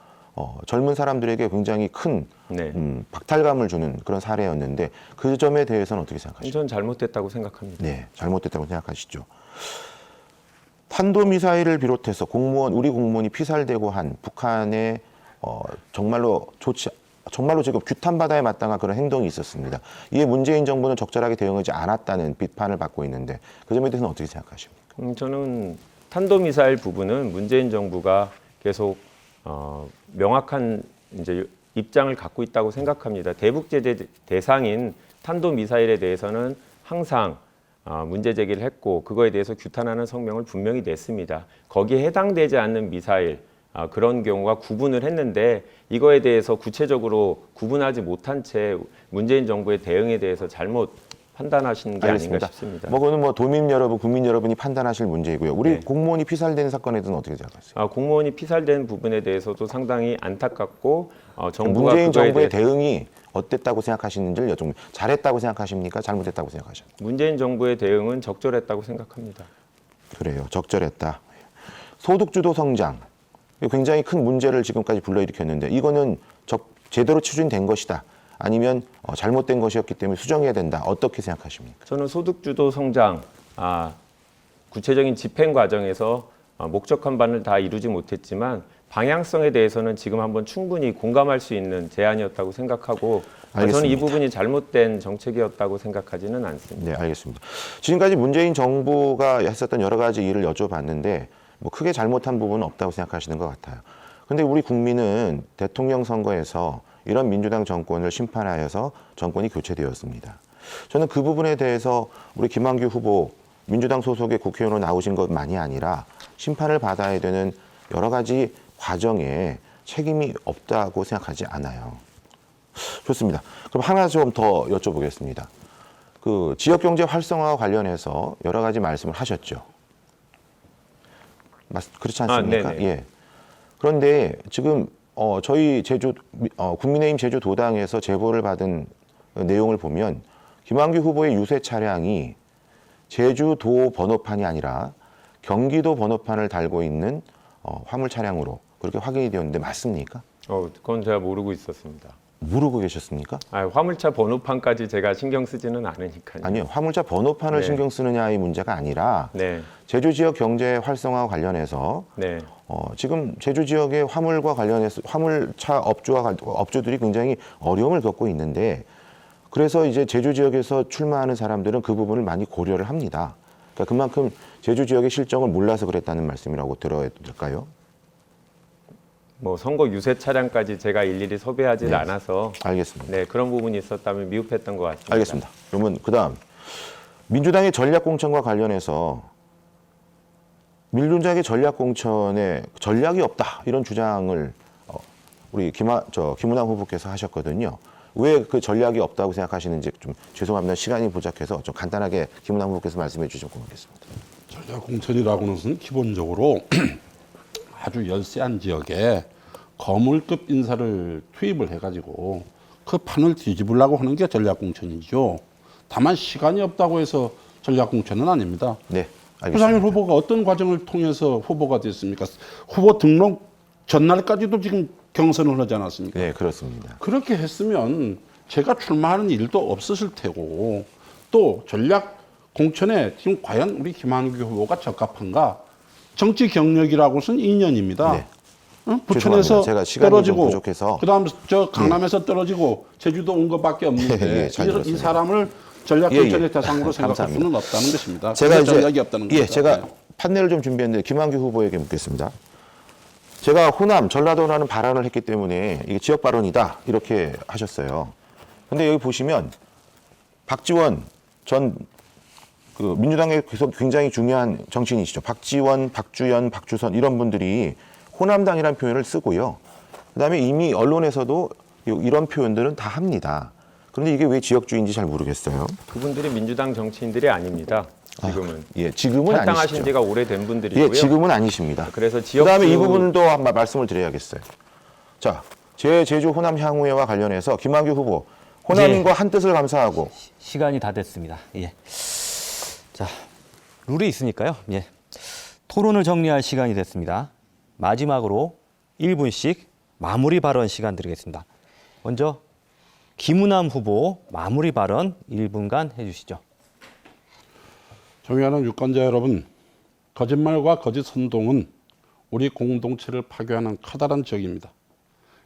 젊은 사람들에게 굉장히 큰 네, 박탈감을 주는 그런 사례였는데 그 점에 대해서는 어떻게 생각하십니까? 전 잘못됐다고 생각합니다. 네, 잘못됐다고 생각하시죠. 탄도미사일을 비롯해서 우리 공무원이 피살되고 한 북한의 정말로 지금 규탄 바다에 마땅한 그런 행동이 있었습니다. 이에 문재인 정부는 적절하게 대응하지 않았다는 비판을 받고 있는데 그 점에 대해서는 어떻게 생각하십니까? 저는 탄도미사일 부분은 문재인 정부가 계속 명확한 이제 입장을 갖고 있다고 생각합니다. 대북 제재 대상인 탄도미사일에 대해서는 항상 문제 제기를 했고 그거에 대해서 규탄하는 성명을 분명히 냈습니다. 거기에 해당되지 않는 미사일 그런 경우가 구분을 했는데 이거에 대해서 구체적으로 구분하지 못한 채 문재인 정부의 대응에 대해서 잘못 판단하시는 게 아닌가 싶습니다. 그거는 도민 여러분, 국민 여러분이 판단하실 문제이고요. 우리 네. 공무원이 피살된 사건에 대해서는 어떻게 생각하세요? 공무원이 피살된 부분에 대해서도 상당히 안타깝고 정부가 문재인 그거에 정부의 대해서 대응이 어땠다고 생각하시는지를 여쭤봅니다. 잘했다고 생각하십니까? 잘못했다고 생각하십니까? 문재인 정부의 대응은 적절했다고 생각합니다. 그래요. 적절했다. 소득주도 성장. 굉장히 큰 문제를 지금까지 불러일으켰는데 이거는 제대로 추진된 것이다. 아니면 잘못된 것이었기 때문에 수정해야 된다. 어떻게 생각하십니까? 저는 소득주도 성장, 구체적인 집행 과정에서 목적한 바를 다 이루지 못했지만 방향성에 대해서는 지금 한번 충분히 공감할 수 있는 제안이었다고 생각하고 저는 이 알겠습니다. 부분이 잘못된 정책이었다고 생각하지는 않습니다. 네, 알겠습니다. 지금까지 문재인 정부가 했었던 여러 가지 일을 여쭤봤는데 크게 잘못한 부분은 없다고 생각하시는 것 같아요. 그런데 우리 국민은 대통령 선거에서 이런 민주당 정권을 심판하여서 정권이 교체되었습니다. 저는 그 부분에 대해서 우리 김한규 후보 민주당 소속의 국회의원으로 나오신 것만이 아니라 심판을 받아야 되는 여러 가지 과정에 책임이 없다고 생각하지 않아요. 좋습니다. 그럼 하나 좀 더 여쭤보겠습니다. 그 지역경제 활성화와 관련해서 여러 가지 말씀을 하셨죠. 그렇지 않습니까? 네네. 예. 그런데 지금 저희 국민의힘 제주도당에서 제보를 받은 내용을 보면 김한규 후보의 유세 차량이 제주도 번호판이 아니라 경기도 번호판을 달고 있는 화물 차량으로 그렇게 확인이 되었는데 맞습니까? 그건 제가 모르고 있었습니다. 모르고 계셨습니까? 화물차 번호판까지 제가 신경 쓰지는 않으니까요. 아니요. 화물차 번호판을 네. 신경 쓰느냐의 문제가 아니라 네, 제주 지역 경제 활성화 관련해서 네, 지금 제주 지역의 화물과 관련해서 화물차 업주들이 굉장히 어려움을 겪고 있는데 그래서 이제 제주 지역에서 출마하는 사람들은 그 부분을 많이 고려를 합니다. 그러니까 그만큼 제주 지역의 실정을 몰라서 그랬다는 말씀이라고 들어야 될까요? 뭐 선거 유세 차량까지 제가 일일이 소개하지 네. 않아서 알겠습니다. 네, 그런 부분이 있었다면 미흡했던 것 같습니다. 알겠습니다. 그러면 그다음 민주당의 전략공천과 관련해서 민주당의 전략공천에 전략이 없다 이런 주장을 우리 김은남 후보께서 하셨거든요. 왜 그 전략이 없다고 생각하시는지 좀 죄송합니다. 시간이 부족해서 좀 간단하게 김은남 후보께서 말씀해 주시면 고맙겠습니다. 전략공천이라고는 것은 기본적으로 아주 열세한 지역에 거물급 인사를 투입을 해가지고 그 판을 뒤집으려고 하는 게 전략공천이죠. 다만 시간이 없다고 해서 전략공천은 아닙니다. 네, 알겠습니다. 부상일 후보가 어떤 과정을 통해서 후보가 됐습니까? 후보 등록 전날까지도 지금 경선을 하지 않았습니까? 네, 그렇습니다. 그렇게 했으면 제가 출마하는 일도 없었을 테고 또 전략 공천에 지금 과연 우리 김한규 후보가 적합한가? 정치 경력이라고는 2년입니다. 네. 부천에서 제가 시간이 떨어지고 좀 부족해서. 그다음 저 강남에서 떨어지고 제주도 온 것밖에 없는데 예, 잘 이 들었습니다. 사람을 전략 공천의 예. 대상으로 생각할 감사합니다. 수는 없다는 것입니다. 제가 그게 이제 전략이 없다는 겁니다. 제가 네. 판넬을 좀 준비했는데 김한규 후보에게 묻겠습니다. 제가 호남, 전라도라는 발언을 했기 때문에 이게 지역 발언이다 이렇게 하셨어요. 근데 여기 보시면 박지원 전 그 민주당의 계속 굉장히 중요한 정치인이시죠. 박지원, 박주연, 박주선 이런 분들이 호남당이라는 표현을 쓰고요. 그다음에 이미 언론에서도 이런 표현들은 다 합니다. 그런데 이게 왜 지역주의인지 잘 모르겠어요. 그분들이 민주당 정치인들이 아닙니다. 지금은 예, 지금은 탈당하신 아니시죠. 지가 오래된 분들이고요. 예, 지금은 아니십니다. 그래서 그다음에 이 지역주- 부분도 한번 말씀을 드려야겠어요. 자, 제주 호남 향후회와 관련해서 김한규 후보 호남인과 한 뜻을 감사하고 시간이 다 됐습니다. 예. 자, 룰이 있으니까요. 예. 토론을 정리할 시간이 됐습니다. 마지막으로 1분씩 마무리 발언 시간 드리겠습니다. 먼저 김은남 후보 마무리 발언 1분간 해주시죠. 존경하는 유권자 여러분, 거짓말과 거짓 선동은 우리 공동체를 파괴하는 커다란 적입니다.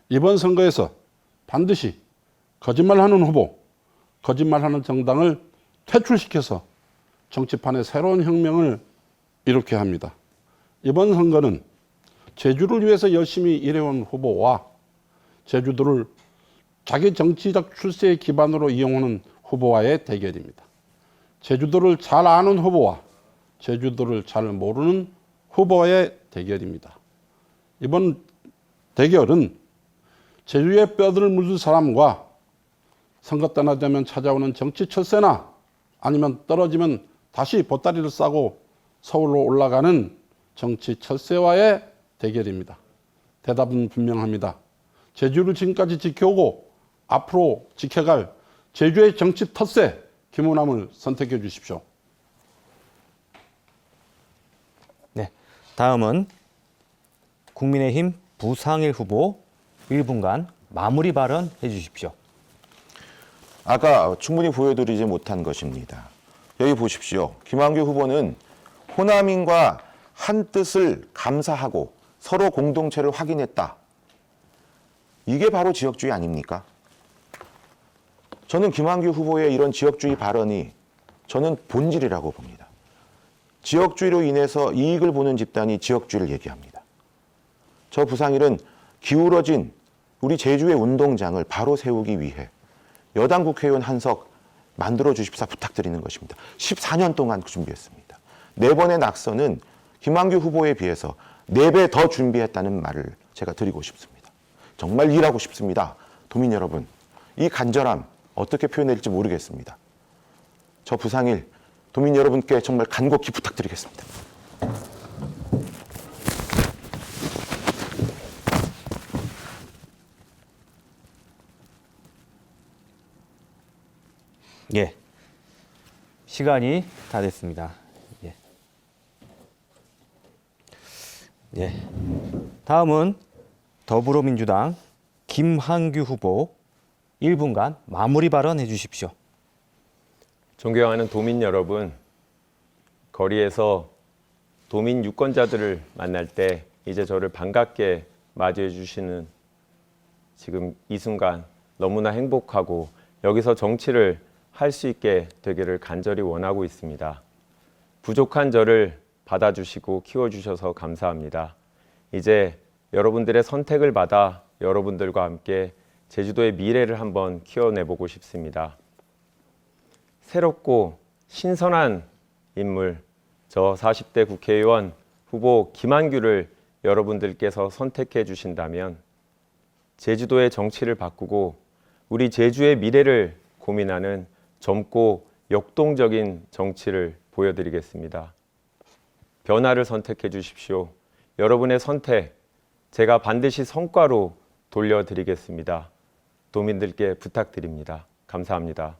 이번 선거에서 반드시 거짓말하는 후보, 거짓말하는 정당을 퇴출시켜서 정치판에 새로운 혁명을 일으켜야 합니다. 이번 선거는 제주를 위해서 열심히 일해온 후보와 제주도를 자기 정치적 출세의 기반으로 이용하는 후보와의 대결입니다. 제주도를 잘 아는 후보와 제주도를 잘 모르는 후보와의 대결입니다. 이번 대결은 제주의 뼈들을 묻을 사람과 선거 떠나자면 찾아오는 정치 철새나 아니면 떨어지면 다시 보따리를 싸고 서울로 올라가는 정치 철새와의 대결입니다. 대답은 분명합니다. 제주를 지금까지 지켜오고 앞으로 지켜갈 제주의 정치 텃세 김은남을 선택해 주십시오. 네. 다음은 국민의힘 부상일 후보 1분간 마무리 발언 해주십시오. 아까 충분히 보여드리지 못한 것입니다. 여기 보십시오. 김한규 후보는 호남인과 한 뜻을 감사하고 서로 공동체를 확인했다. 이게 바로 지역주의 아닙니까? 저는 김한규 후보의 이런 지역주의 발언이 저는 본질이라고 봅니다. 지역주의로 인해서 이익을 보는 집단이 지역주의를 얘기합니다. 저 부상일은 기울어진 우리 제주의 운동장을 바로 세우기 위해 여당 국회의원 한석 만들어 주십사 부탁드리는 것입니다. 14년 동안 준비했습니다. 4번의 낙선은 김한규 후보에 비해서 4배 더 준비했다는 말을 제가 드리고 싶습니다. 정말 일하고 싶습니다. 도민 여러분, 이 간절함 어떻게 표현할지 모르겠습니다. 저 부상일 도민 여러분께 정말 간곡히 부탁드리겠습니다. 예. 시간이 다 됐습니다. 예. 예. 다음은 더불어민주당 김한규 후보 1분간 마무리 발언해 주십시오. 존경하는 도민 여러분, 거리에서 도민 유권자들을 만날 때 이제 저를 반갑게 맞이해 주시는 지금 이 순간 너무나 행복하고 여기서 정치를 할 수 있게 되기를 간절히 원하고 있습니다. 부족한 저를 받아주시고 키워주셔서 감사합니다. 이제 여러분들의 선택을 받아 여러분들과 함께 제주도의 미래를 한번 키워내보고 싶습니다. 새롭고 신선한 인물, 저 40대 국회의원 후보 김한규를 여러분들께서 선택해 주신다면 제주도의 정치를 바꾸고 우리 제주의 미래를 고민하는 젊고 역동적인 정치를 보여드리겠습니다. 변화를 선택해 주십시오. 여러분의 선택, 제가 반드시 성과로 돌려드리겠습니다. 도민들께 부탁드립니다. 감사합니다.